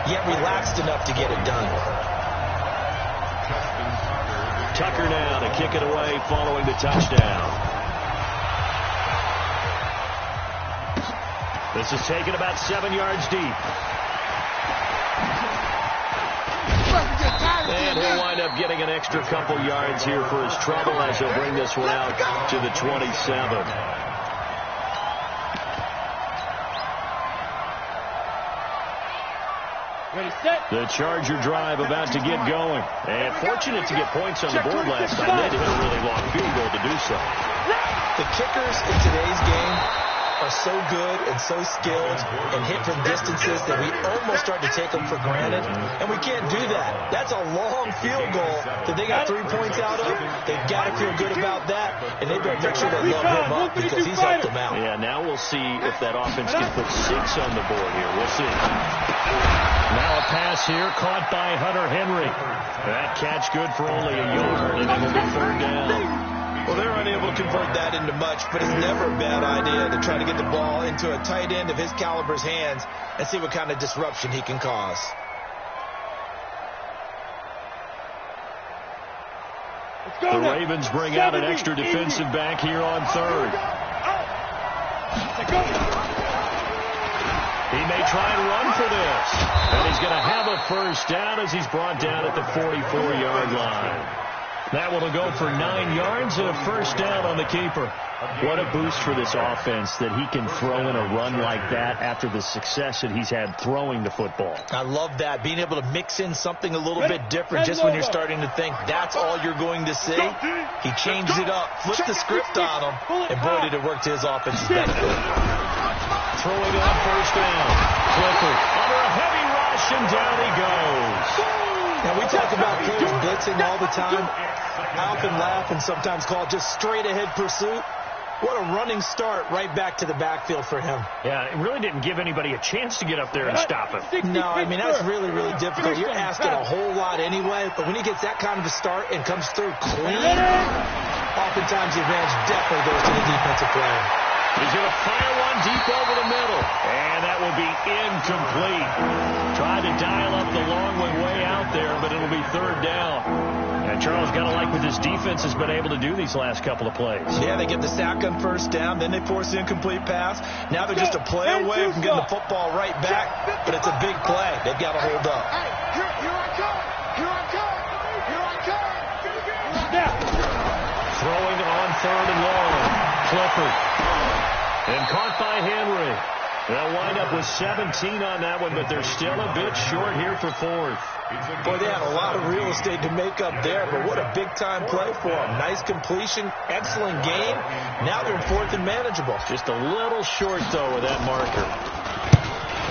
B: yet relaxed enough to get it done.
A: Tucker now to kick it away following the touchdown. This is taken about 7 yards deep. And he'll wind up getting an extra couple yards here for his trouble as he'll bring this one out to the 27. The Charger drive about to get going. And fortunate to get points on the board last time. They had to hit a really long field goal to do so.
B: The kickers in today's game are so good and so skilled and hit from distances that we almost start to take them for granted. And we can't do that. That's a long field goal that they got 3 points out of. They've got to feel good about that. And they better make sure they load him up because he's helped them out.
A: Yeah, now we'll see if that offense can put 6 on the board here. We'll see. Now a pass here caught by Hunter Henry. That catch good for only a yard, and it'll be third down.
B: Well, they're unable to convert that into much, but it's never a bad idea to try to get the ball into a tight end of his caliber's hands and see what kind of disruption he can cause.
A: The Ravens bring out an extra defensive back here on third. He may try and run for this. And he's going to have a first down as he's brought down at the 44-yard line. That one will go for 9 yards and a first down on the keeper. What a boost for this offense that he can throw in a run like that after the success that he's had throwing the football.
B: I love that, being able to mix in something a little bit different just when you're starting to think that's all you're going to see. He changed it up, flipped the script on him, and boy, did it work to his offense's benefit.
A: Throwing on first down. Clifford under a heavy rush, and down he goes.
B: Now, we talk about players blitzing all the time. I often laugh and sometimes call it just straight-ahead pursuit. What a running start right back to the backfield for him.
A: Yeah, it really didn't give anybody a chance to get up there and stop him.
B: No, I mean, that's really, really difficult. You're asking a whole lot anyway, but when he gets that kind of a start and comes through clean, oftentimes the advantage definitely goes to the defensive player.
A: He's going to fire one deep over the middle, and that will be incomplete. Tried to dial up the long one way out there, but it'll be third down. And Charles got to like what this defense has been able to do these last couple of plays.
B: Yeah, they get the sack on first down, then they force the incomplete pass. Now they're just a play away from getting the football right back, but it's a big play. They've got to hold up.
D: Here I come. Here I come. Here I come.
A: Throwing on third and long. Clifford. And caught by Henry. They'll wind up with 17 on that one, but they're still a bit short here for fourth.
B: Boy, they had a lot of real estate to make up there, but what a big-time play for them. Nice completion, excellent game. Now they're in fourth and manageable.
A: Just a little short, though, with that marker.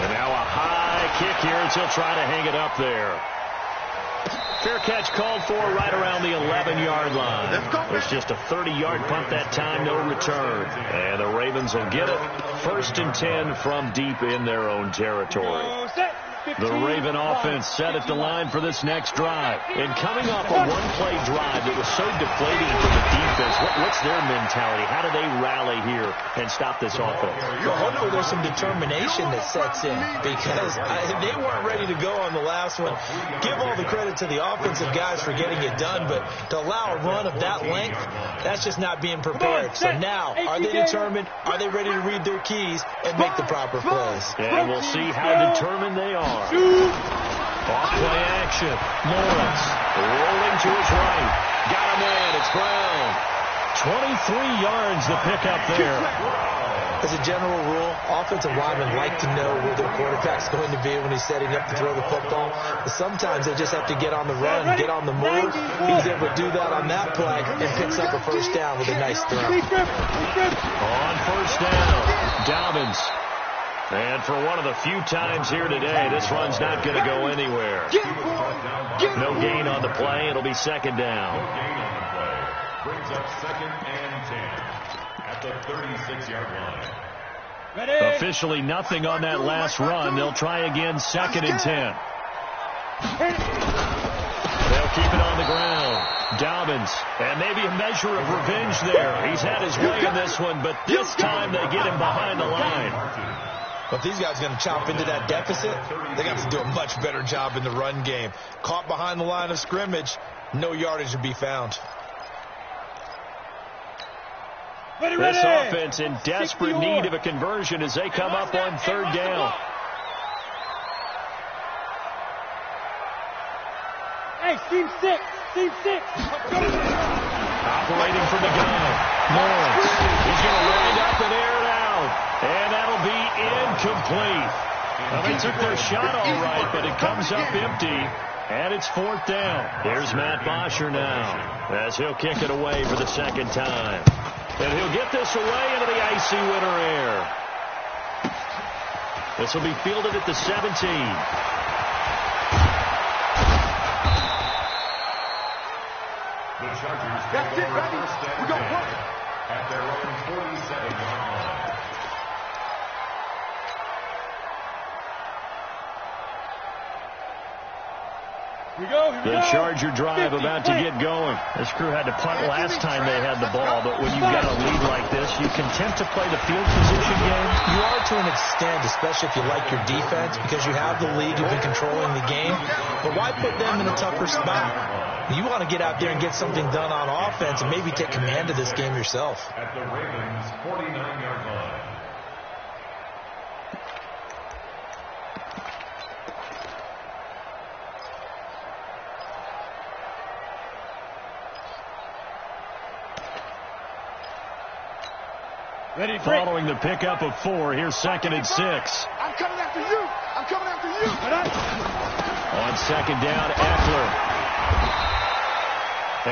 A: And now a high kick here as he'll try to hang it up there. Fair catch called for right around the 11-yard line. It's just a 30-yard punt that time, no return. And the Ravens will get it. 1st and 10 from deep in their own territory. The Raven offense set at the line for this next drive. And coming off a one-play drive that was so deflating for the defense, what's their mentality? How do they rally here and stop this offense?
B: Well, I know there's some determination that sets in because they weren't ready to go on the last one. Give all the credit to the offensive guys for getting it done, but to allow a run of that length, that's just not being prepared. So now, are they determined? Are they ready to read their keys and make the proper plays?
A: And we'll see how determined they are. Off-play action. Lawrence rolling to his right. Got him in. It's Brown. 23 yards the pickup there.
B: As a general rule, offensive linemen like to know where their quarterback's going to be when he's setting up to throw the football. But sometimes they just have to get on the run, get on the move. He's able to do that on that play and picks up a first down with a nice throw.
A: On first down, Dobbins. And for one of the few times here today, this run's not going to go anywhere. No gain on the play. It'll be second down.
E: No gain on the play. Brings up 2nd and 10 at the 36-yard line.
A: Officially nothing on that last run. They'll try again, 2nd and 10. They'll keep it on the ground. Dobbins, and maybe a measure of revenge there. He's had his way in this one, but this time they get him behind the line.
B: But if these guys are going to chop into that deficit, they got to do a much better job in the run game. Caught behind the line of scrimmage, no yardage to be found.
A: This offense in desperate need of a conversion as they come up on 3rd down.
C: Hey, Team 6. Team 6.
A: Operating from the gun. Lawrence. He's going to land up and air it out. And that'll be incomplete. Now, they took their shot all right, but it comes up empty. And it's 4th down. Here's Matt Bosher now as he'll kick it away for the 2nd time. And he'll get this away into the icy winter air. This will be fielded at the 17.
E: The Chargers take over 1st and 10 at their own 47-yard line.
A: The Charger drive about to get going. This crew had to punt last time they had the ball, but when you've got a lead like this, you content to play the field position game?
B: You are to an extent, especially if you like your defense, because you have the lead, you've been controlling the game. But why put them in a tougher spot? You want to get out there and get something done on offense and maybe take command of this game yourself.
E: At the Ravens' 49-yard line.
A: Following the pickup of 4, here's 2nd and 6.
D: I'm coming after you. I'm coming after you.
A: On 2nd down, Eckler.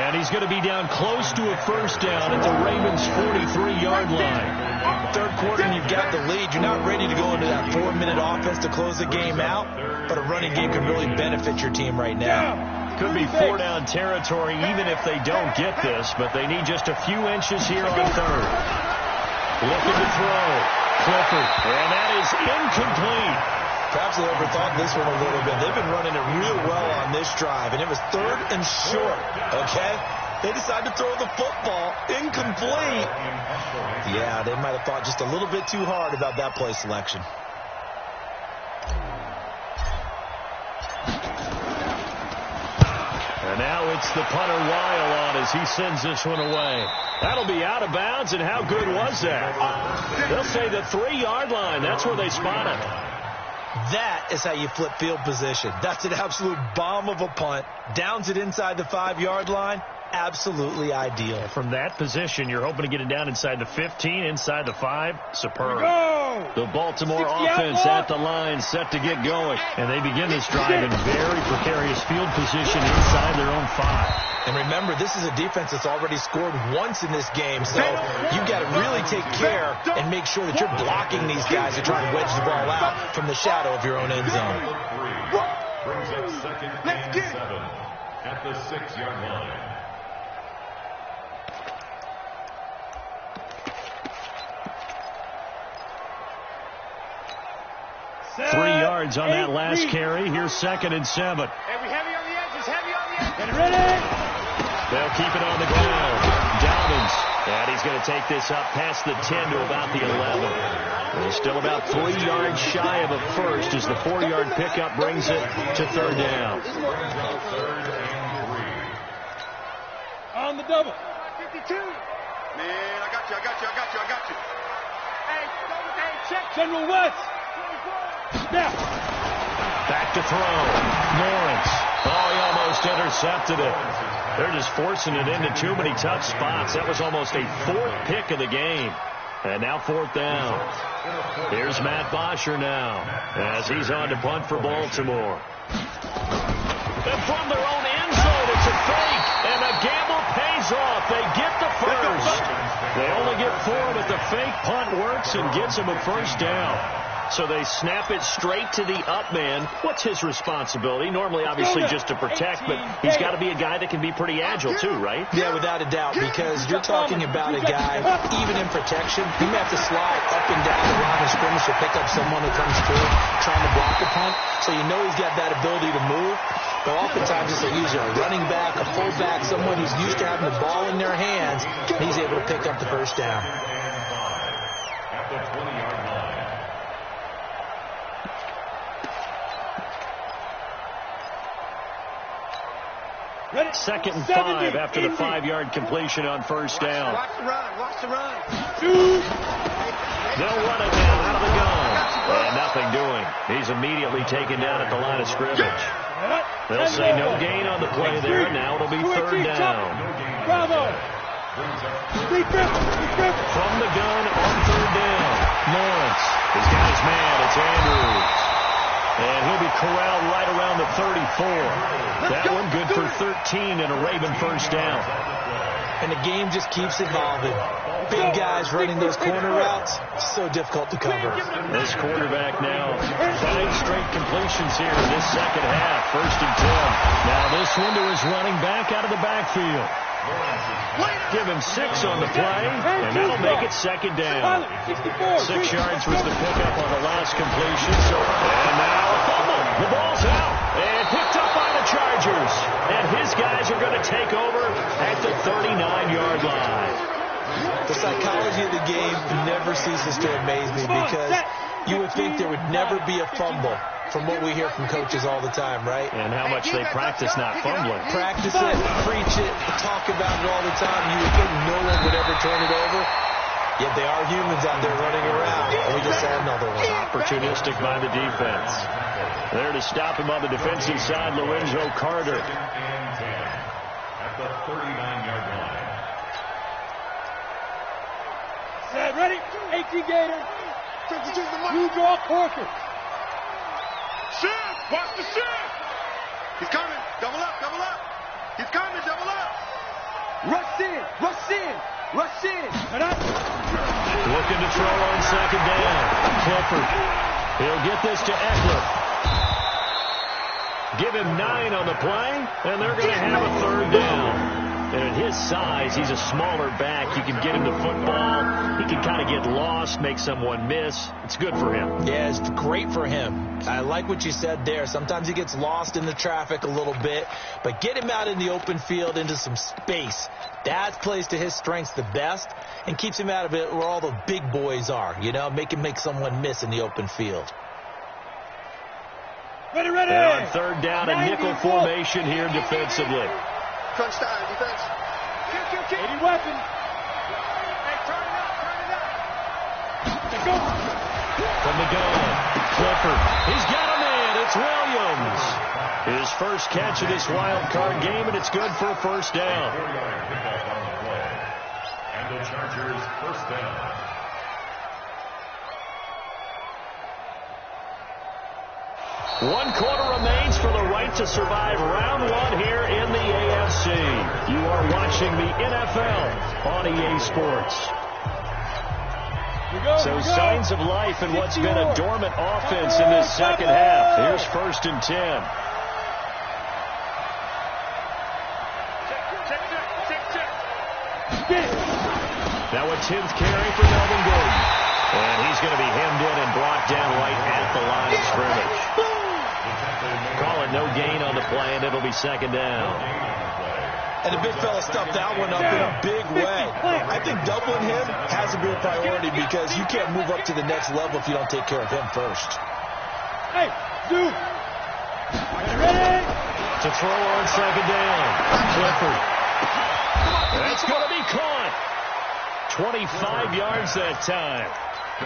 A: And he's going to be down close to a 1st down at the Ravens' 43-yard line.
B: 3rd quarter and you've got the lead. You're not ready to go into that 4-minute offense to close the game out, but a running game can really benefit your team right now.
A: Could be 4-down territory even if they don't get this, but they need just a few inches here on 3rd. Looking to throw. Clifford. And that is incomplete.
B: Perhaps they overthought this one a little bit. They've been running it real well on this drive, and it was 3rd and short, okay? They decided to throw the football. Incomplete. Yeah, they might have thought just a little bit too hard about that play selection.
A: And now it's the punter Weil on as he sends this one away. That'll be out of bounds, and how good was that? They'll say the 3-yard line. That's where they spot it.
B: That is how you flip field position. That's an absolute bomb of a punt. Downs it inside the 5-yard line. Absolutely ideal.
A: From that position, you're hoping to get it down inside the 15, inside the 5. Superb. The Baltimore offense at the line, set to get going. And they begin this drive in very precarious field position inside their own 5.
B: And remember, this is a defense that's already scored once in this game, so you've got to really take care and make sure that you're blocking these guys that try to wedge the ball out from the shadow of your own end zone.
E: Brings up 2nd and 7 at the 6-yard line.
A: 3 yards on that last carry. Here's 2nd and 7.
D: Hey, we heavy on the edges, heavy on the edges.
C: Get ready.
A: They'll keep it on the ground. Dobbins. And he's going to take this up past the 10 to about the 11. He's still about 3 yards shy of a first as the 4-yard pickup brings it to 3rd down.
C: On the double.
D: 52. Man, I got you. Hey, check.
C: General West. Now.
A: Back to throw. Lawrence. Oh, he almost intercepted it. They're just forcing it into too many tough spots. That was almost a 4th pick of the game. And now 4th down. Here's Matt Bosher now as he's on to punt for Baltimore. And from their own end zone, it's a fake. And the gamble pays off. They get the first. They only get 4, but the fake punt works and gets them a 1st down. So they snap it straight to the up man. What's his responsibility? Normally, obviously, just to protect, but he's got to be a guy that can be pretty agile, too, right?
B: Yeah, without a doubt, because you're talking about a guy, even in protection, he may have to slide up and down the line of scrimmage to pick up someone who comes through trying to block a punt. So you know he's got that ability to move. But oftentimes it's usually a running back, a fullback, someone who's used to having the ball in their hands, and he's able to pick up the first down.
E: At the 20-yard line.
A: Second and 5 after the 5-yard completion on first down.
D: Watch the run. Watch the run.
A: They'll run it now out of the gun. And nothing doing. He's immediately taken down at the line of scrimmage. They'll say no gain on the play there, and now it'll be third down.
C: Bravo.
A: From the gun on third down. Lawrence. He's got his man. It's Andrews. And he'll be corralled right around the 34. That one good for 13 and a Raven first down.
B: And the game just keeps evolving. Big guys running those corner routes, so difficult to cover.
A: This quarterback now, 5 straight completions here in this second half. First and 10. Now this one to his running back out of the backfield. Give him 6 on the play, and that'll make it second down. 6 yards was the pickup on the last completion. And now a fumble. The ball's out and picked up by the Chargers. And his guys are going to take over at the 39-yard line.
B: The psychology of the game never ceases to amaze me because you would think there would never be a fumble from what we hear from coaches all the time, right?
A: And how much they practice not fumbling.
B: Practice it, preach it, talk about it all the time. You would think no one would ever turn it over. Yet they are humans out there running around. And we just saw another one.
A: Opportunistic by the defense. There to stop him on the defensive side, Lorenzo Carter.
E: At the 39-yard line.
C: Set, ready? 18 Gator. You draw Corker.
D: Shift! Watch the shift! He's coming. Double up, double up. He's coming, double up.
C: Rush in, rush in, rush in.
A: Looking to throw on second down. Clifford. He'll get this to Eckler. Give him 9 on the play, and they're going to have a third down. And at his size, he's a smaller back. You can get him the football. He can kind of get lost, make someone miss. It's good for him.
B: Yeah, it's great for him. I like what you said there. Sometimes he gets lost in the traffic a little bit, but get him out in the open field into some space. That plays to his strengths the best and keeps him out of it where all the big boys are, you know, make him make someone miss in the open fild.
C: Ready, ready.
A: And on third down, a nickel formation here defensively.
D: Crunch time, defense. Kick.
C: 80 weapon.
D: Hey, turn it up, turn it up.
C: Let's go.
A: From the gun, Clifford. He's got a man. It's Williams. His first catch of this wild card game, and it's good for a first down.
E: 4-yard pickup on the play. And the Chargers first down.
A: One quarter remains for the right to survive round 1 here in the AFC. You are watching the NFL on EA Sports. So signs of life in what's been a dormant offense in this second half. Here's first and 10. Now a 10th carry for Melvin Gordon. And he's going to be hemmed in and brought down right at the line of scrimmage. Call it no gain on the play, and it'll be second down.
B: And the big fella stuffed that one up in a big way. I think doubling him has to be a priority because you can't move up to the next level if you don't take care of him first.
C: Hey, dude. Ready?
A: To throw on second down. Clifford. That's going to be caught. 25 yards that time.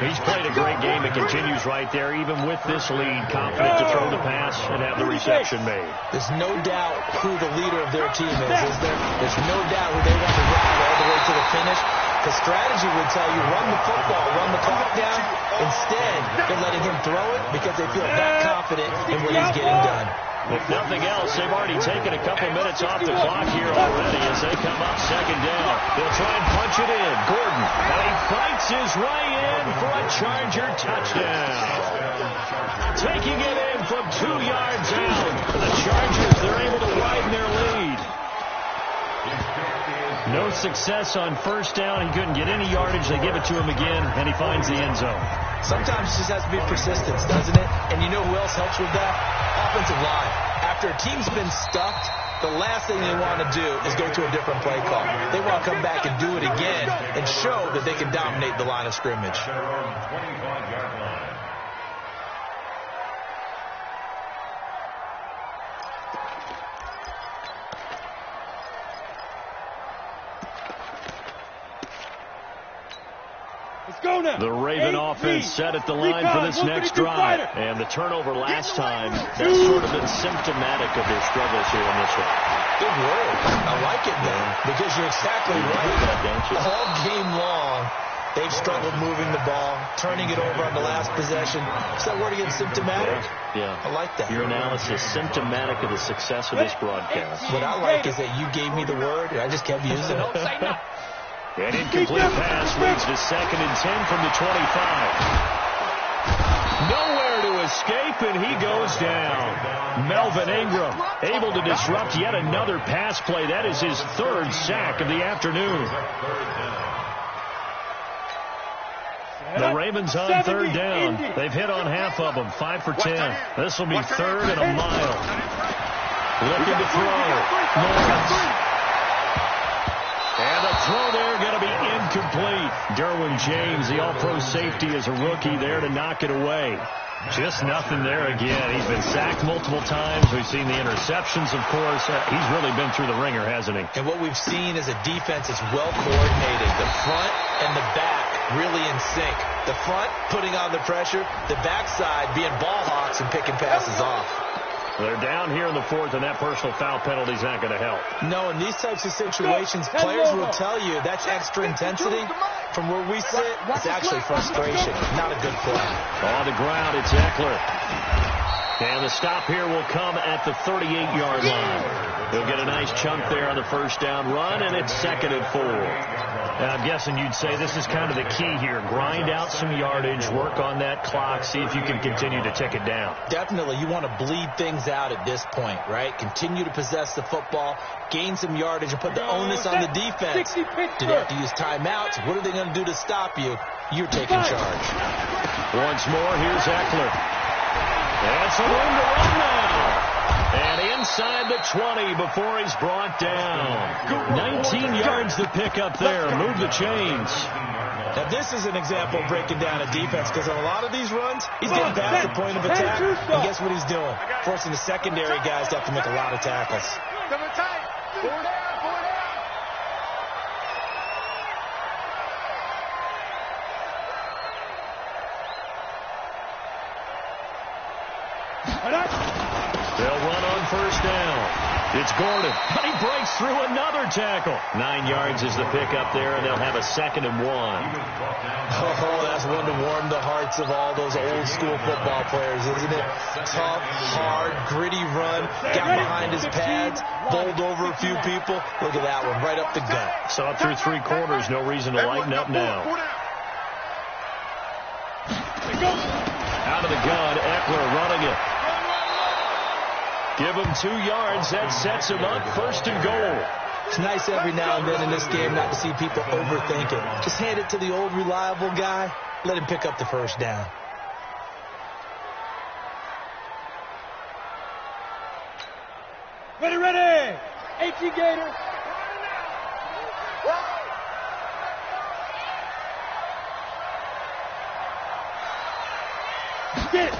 A: He's played a great game. It continues right there, even with this lead. Confident to throw the pass and have the reception made.
B: There's no doubt who the leader of their team is there? There's no doubt who they want to ride all the way to the finish. The strategy would tell you run the football, run the clock down. Instead, they're letting him throw it because they feel that confident in what he's getting done.
A: If nothing else, they've already taken a couple minutes off the clock here already as they come up second down. They'll try and punch it in. Gordon, and he fights his way in for a Charger touchdown. Taking it in from 2 yards out. The Chargers, they're able to widen their lead. No success on first down. He couldn't get any yardage. They give it to him again, and he finds the end zone.
B: Sometimes it just has to be persistence, doesn't it? And you know who else helps with that? Offensive line. After a team's been stuffed, the last thing they want to do is go to a different play call. They want to come back and do it again and show that they can dominate the line of scrimmage.
A: The Raven offense set at the line for this next drive. And the turnover last time, that's sort of been symptomatic of their struggles here in this one.
B: Good word. I like it, though, because you're exactly right. All game long, they've struggled moving the ball, turning it over on the last possession. Is that word again, symptomatic?
A: Yeah.
B: I like that.
A: Your analysis, symptomatic of the success of this broadcast.
B: What I like is that you gave me the word, and I just kept using it.
A: An incomplete pass leads to 2nd and 10 from the 25. Nowhere to escape, and he goes down. Melvin Ingram able to disrupt yet another pass play. That is his 3rd sack of the afternoon. The Ravens on 3rd down. They've hit on half of them, 5 for 10. This will be 3rd and a mile. Looking to throw. Morris. And the throw there going to be incomplete. Derwin James, the all-pro safety, is a rookie there to knock it away. Just nothing there again. He's been sacked multiple times. We've seen the interceptions, of course. He's really been through the ringer, hasn't he?
B: And what we've seen is a defense that's well coordinated. The front and the back really in sync. The front putting on the pressure. The backside being ball hawks and picking passes off.
A: They're down here in the 4th, and that personal foul penalty is not going to help.
B: No, in these types of situations, players will tell you that's extra intensity. From where we sit, it's actually frustration, not a good play.
A: On the ground, it's Eckler. And the stop here will come at the 38-yard line. They'll get a nice chunk there on the first down run, and it's 2nd and 4. Now, I'm guessing you'd say this is kind of the key here. Grind out some yardage, work on that clock, see if you can continue to tick it down.
B: Definitely. You want to bleed things out at this point, right? Continue to possess the football, gain some yardage, and put the onus on the defense. Do they have to use timeouts? What are they going to do to stop you? You're taking charge.
A: Once more, here's Eckler. And some room to run now. And inside the 20 before he's brought down. 19 yards to pick up there. Move the chains.
B: Now, this is an example of breaking down a defense, because on a lot of these runs, he's getting past the point of attack. And guess what he's doing? Forcing the secondary guys to have to make a lot of tackles.
A: They'll run on first down. It's Gordon, but he breaks through another tackle. 9 yards is the pickup there, and they'll have a 2nd and 1.
B: Oh, that's one to warm the hearts of all those old-school football players, isn't it? Tough, hard, gritty run, got behind his pads, bowled over a few people. Look at that one, right up the gut.
A: Saw it through 3 quarters, no reason to lighten up now. Out of the gun, Eckler running it. Give him 2 yards. That sets him up 1st and goal.
B: It's nice every now and then in this game not to see people overthink it. Just hand it to the old reliable guy. Let him pick up the first down.
C: Ready. 18 Gator. Get it.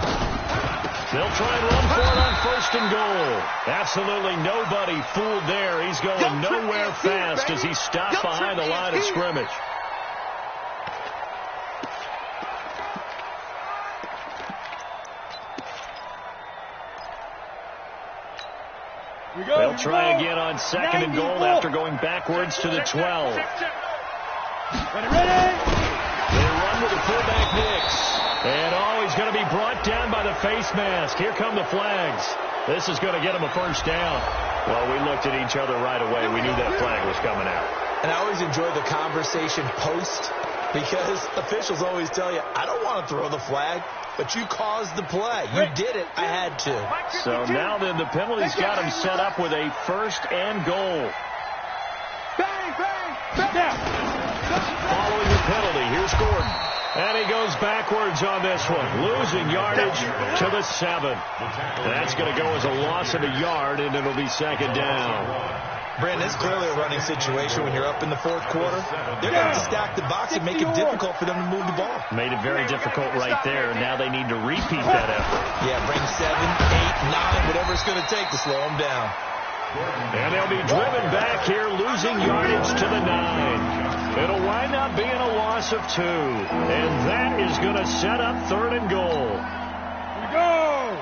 A: They'll try and run for it on 1st and goal. Absolutely nobody fooled there. He's going nowhere fast as he stopped behind the line of scrimmage. They'll try again on 2nd and goal after going backwards to the 12.
C: Ready.
A: They run with the fullback Nix. And he's going to be brought down by the face mask. Here come the flags. This is going to get him a first down. Well, we looked at each other right away. We knew that flag was coming out.
B: And I always enjoy the conversation post Because officials always tell you, I don't want to throw the flag, but you caused the play. You did it. I had to.
A: So now then the penalty's got him set up with a 1st and goal.
C: Bang, bang, bang.
A: Following the penalty, here's Gordon. And he goes backwards on this one, losing yardage to the 7. That's going to go as a loss of a yard, and it'll be 2nd down.
B: Brandon, it's clearly a running situation when you're up in the 4th quarter. They're going to have to stack the box and make it difficult for them to move the ball.
A: Made it very difficult right there, and now they need to repeat that effort.
B: Yeah, bring 7, 8, 9, whatever it's going to take to slow them down.
A: And they'll be driven back here, losing yardage to the 9. It'll wind up being a loss of 2. And that is going to set up 3rd and goal.
C: Here we go.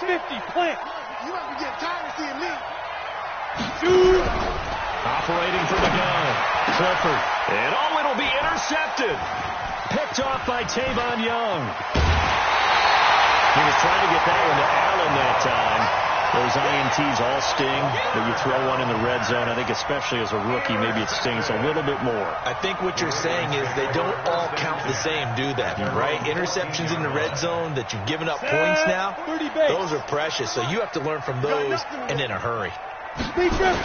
C: 50, plant.
D: You might be getting tired of seeing me.
C: Shoot.
A: Operating from the gun, Clifford. And it'll be intercepted. Picked off by Tavon Young. He was trying to get that one to Allen that time. Those INTs all sting, but you throw one in the red zone. I think especially as a rookie, maybe it stings a little bit more.
B: I think what you're saying is they don't all count the same, do they? Right? Interceptions in the red zone that you've given up points now, those are precious. So you have to learn from those and in a hurry.
C: Speed trip.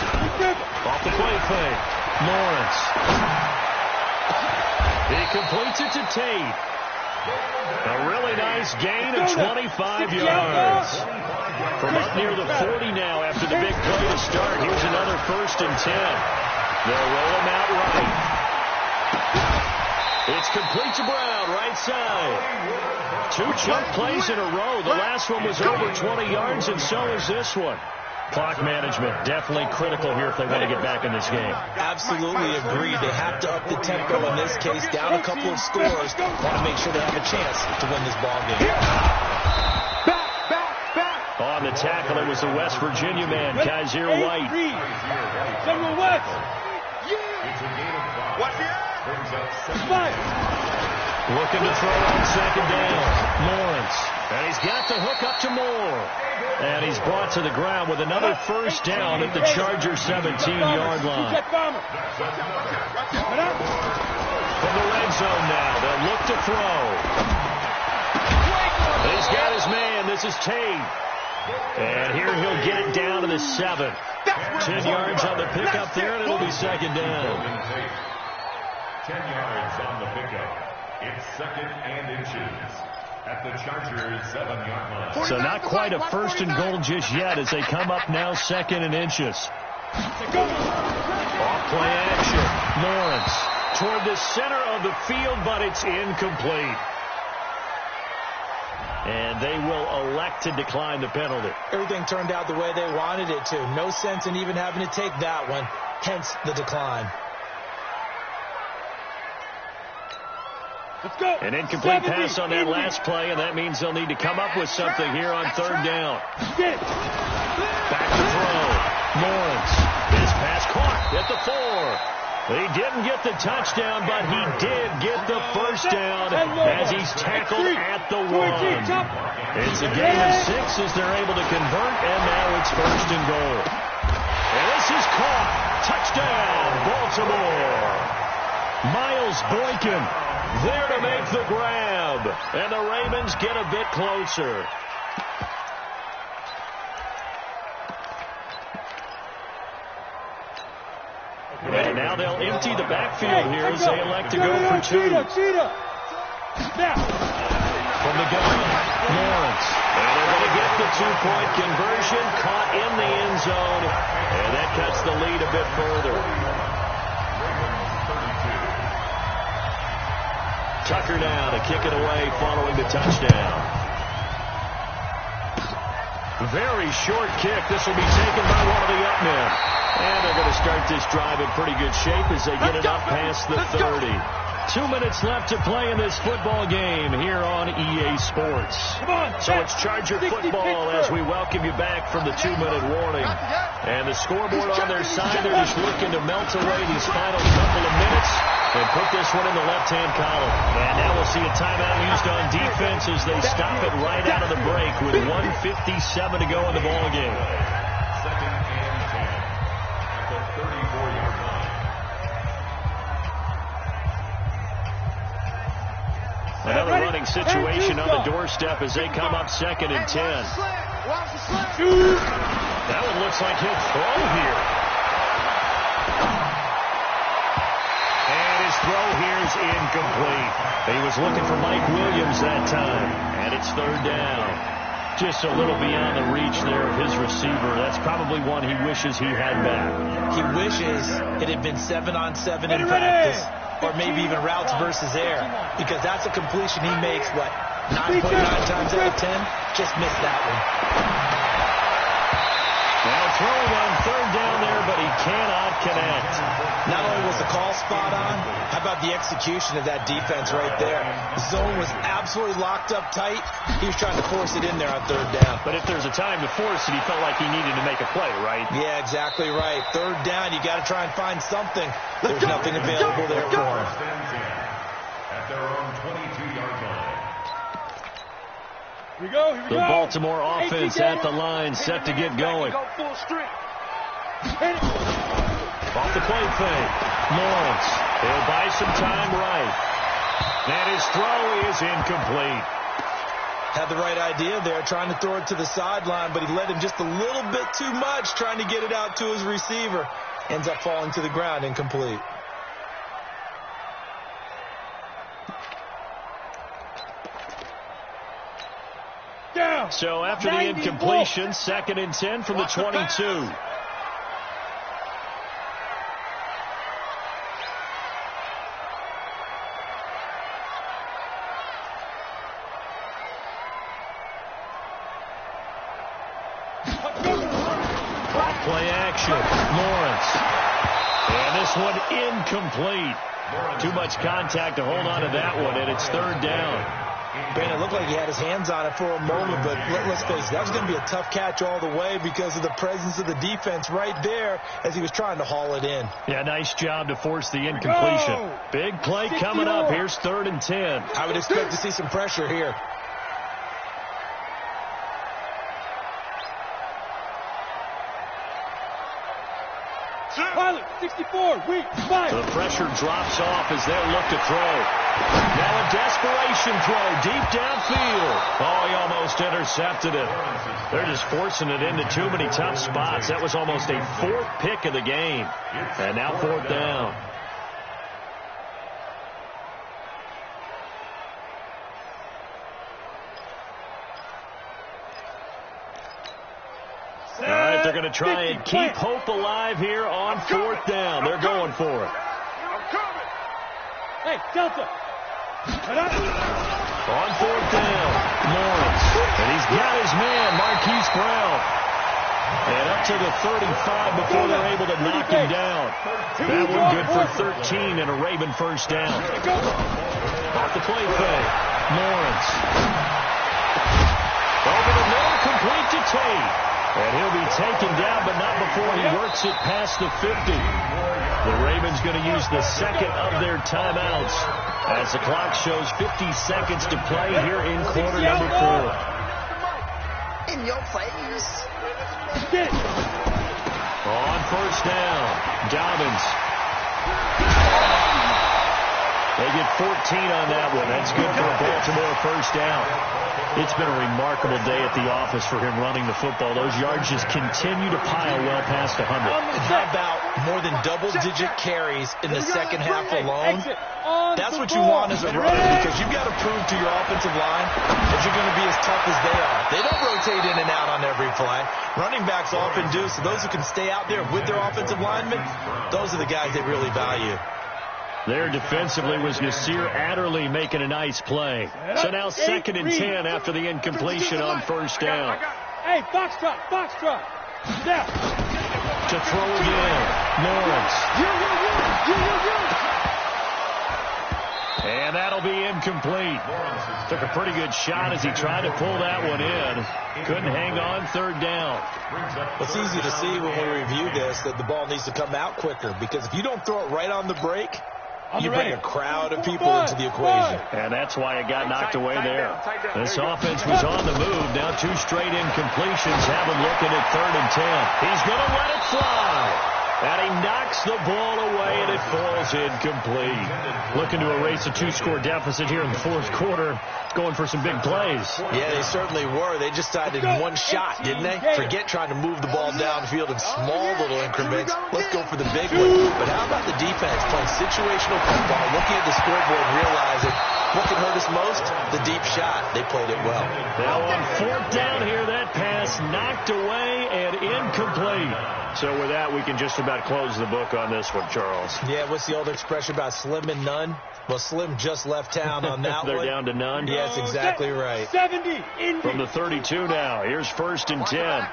A: Off the play fake. Lawrence. He completes it to Tate. A really nice gain of 25 yards. From up near the 40 now after the big play to start. Here's another 1st and 10. They'll roll him out right. It's complete to Brown, right side. 2 chunk plays in a row. The last one was over 20 yards, and so is this one. Clock management definitely critical here if they want to get back in this game.
B: Absolutely agreed. They have to up the tempo in this case, down a couple of scores. Want to make sure they have a chance to win this ball game.
C: Back.
A: On the tackle, it was the West Virginia man, Kaiser White.
C: General West.
D: Watch the
A: Looking to throw on 2nd down. Lawrence. And he's got the hook up to Moore. And he's brought to the ground with another 1st down at the Chargers' 17-yard line. From the red zone now, they'll look to throw. He's got his man. This is Tate. And here he'll get it down to the 7. 10 yards on the pickup there, and it'll be 2nd down.
E: 10 yards on the pickup. It's 2nd and inches at the Chargers' 7-yard line.
A: So not quite a 1st and goal just yet as they come up now 2nd and inches. Off play action. Lawrence toward the center of the field, but it's incomplete. And they will elect to decline the penalty.
B: Everything turned out the way they wanted it to. No sense in even having to take that one, hence the decline.
C: Let's go.
A: An incomplete pass on that last play, and that means they'll need to come up with something here on 3rd down. Back to throw. Lawrence. His pass caught at the 4. He didn't get the touchdown, but he did get the 1st down as he's tackled at the 1. It's a gain of 6 as they're able to convert, and now it's 1st and goal. And this is caught. Touchdown, Baltimore. Miles Boykin there to make the grab, and the Ravens get a bit closer. And now they'll empty the backfield here as they elect to go for 2. From the gun, Lawrence. And they're going to get the 2-point conversion, caught in the end zone, and that cuts the lead a bit further. Tucker now to kick it away following the touchdown. Very short kick. This will be taken by one of the up men. And they're going to start this drive in pretty good shape as they get it up past the 30. 2 minutes left to play in this football game here on EA Sports. So it's Charger football as we welcome you back from the 2-minute warning. And the scoreboard on their side, they're just looking to melt away these final couple of minutes and put this one in the left-hand column. And now we'll see a timeout used on defense as they stop it right out of the break with 1:57 to go in the ball game.
E: 2nd and 10 at the 34-yard line.
A: punting situation on the doorstep as they come up 2nd and 10. That one looks like he'll throw here. And his throw here is incomplete. He was looking for Mike Williams that time. And it's 3rd down. Just a little beyond the reach there of his receiver. That's probably one he wishes he had back.
B: He wishes it had been 7-on-7 in practice, or maybe even routes versus air, because that's a completion he makes, 9.9 times out of 10? Just missed that one.
A: Now throwing on 3rd down there, but he cannot connect.
B: Not only was the call spot on, how about the execution of that defense right there? The zone was absolutely locked up tight. He was trying to force it in there on 3rd down.
A: But if there's a time to force it, he felt like he needed to make a play, right?
B: Yeah, exactly right. 3rd down, you got to try and find something. There's nothing available there for him.
E: At their own 22-yard line.
C: Here we go, here we
A: The
C: go.
A: Baltimore offense at the line, set to get going.
D: Go full strength.
A: Off the play fake. Lawrence. He'll buy some time right. And his throw is incomplete.
B: Had the right idea there, trying to throw it to the sideline, but he let him just a little bit too much, trying to get it out to his receiver. Ends up falling to the ground, incomplete.
C: Down.
A: So after the incompletion, 2nd and 10 from the 22. Play action. Lawrence. And this one incomplete. Too much contact to hold on to that one, and it's 3rd down.
B: Brandon, it looked like he had his hands on it for a moment, but let's face it, that was going to be a tough catch all the way because of the presence of the defense right there as he was trying to haul it in.
A: Yeah, nice job to force the incompletion. Big play coming up. Here's 3rd and 10.
B: I would expect to see some pressure here.
C: Pilot, 64, weak, fire.
A: The pressure drops off as they look to throw. Now a desperation throw deep downfield. Oh, he almost intercepted it. They're just forcing it into too many tough spots. That was almost a 4th pick of the game. And now 4th down. All right, they're going to try and keep hope alive here on 4th down. They're going for it.
D: I'm coming.
C: Hey, Delta.
A: On 4th down, Lawrence. And he's got his man, Marquise Brown. And up to the 35 before they're able to knock him down. That one good for 13 and a Raven 1st down. Off the play fake, Lawrence. Over the middle, complete to Tate. And he'll be taken down, but not before he works it past the 50. The Ravens going to use the 2nd of their timeouts as the clock shows 50 seconds to play here in quarter number 4.
F: In your place.
A: On 1st down, Dobbins. They get 14 on that one. That's good for a Baltimore 1st down. It's been a remarkable day at the office for him running the football. Those yards just continue to pile well past 100.
B: And how about more than double-digit carries in the second half alone? That's what you want as a runner, because you've got to prove to your offensive line that you're going to be as tough as they are. They don't rotate in and out on every play. Running backs often do, so those who can stay out there with their offensive linemen, those are the guys they really value.
A: There defensively was Nasir Adderley making a nice play. So now 2nd and 10 after the incompletion on 1st down.
C: Hey, foxtrot, foxtrot. Down.
A: To throw again, Lawrence. And that'll be incomplete. Took a pretty good shot as he tried to pull that one in. Couldn't hang on, 3rd down.
B: It's easy to see when we review this that the ball needs to come out quicker, because if you don't throw it right on the break, you bring a crowd of people into the equation.
A: And that's why it got knocked away there. This offense was on the move. Now 2 straight incompletions have him looking at 3rd and 10. He's going to let it fly. And he knocks the ball away, and it falls incomplete. Looking to erase a 2-score deficit here in the fourth quarter. Going for some big plays.
B: Yeah, they certainly were. They decided one shot, didn't they? Forget trying to move the ball downfield in small little increments. Let's go for the big one. But how about the defense playing situational football, looking at the scoreboard and realizing what can hurt us most? The deep shot. They played it well.
A: Now on fourth down here, that pass knocked away and incomplete. So with that, we can just about close the book on this one, Charles.
B: Yeah, what's the old expression about slim and none? Well, Slim just left town on that
A: They're
B: one.
A: down to none?
B: Yes, exactly right.
C: 70.
A: From the 32 now. Here's 1st and 10.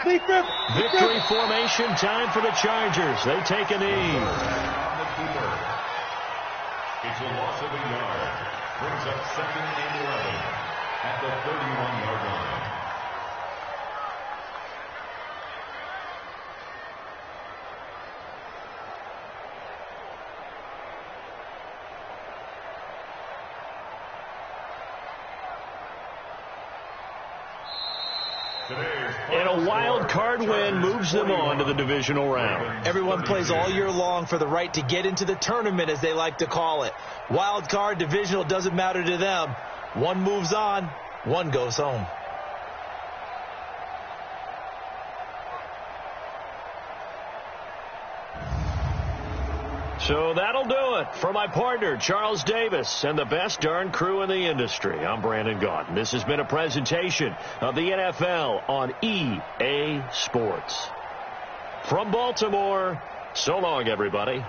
A: Victory formation time for the Chargers. They take a knee.
E: It's a loss of a yard. Brings up 2nd and 11 at the 31-yard line.
A: And a wild card win moves them on to the divisional round.
B: Everyone plays all year long for the right to get into the tournament, as they like to call it. Wild card, divisional, doesn't matter to them. One moves on, one goes home.
A: So that'll do it for my partner, Charles Davis, and the best darn crew in the industry. I'm Brandon Gaudin. This has been a presentation of the NFL on EA Sports. From Baltimore, so long, everybody.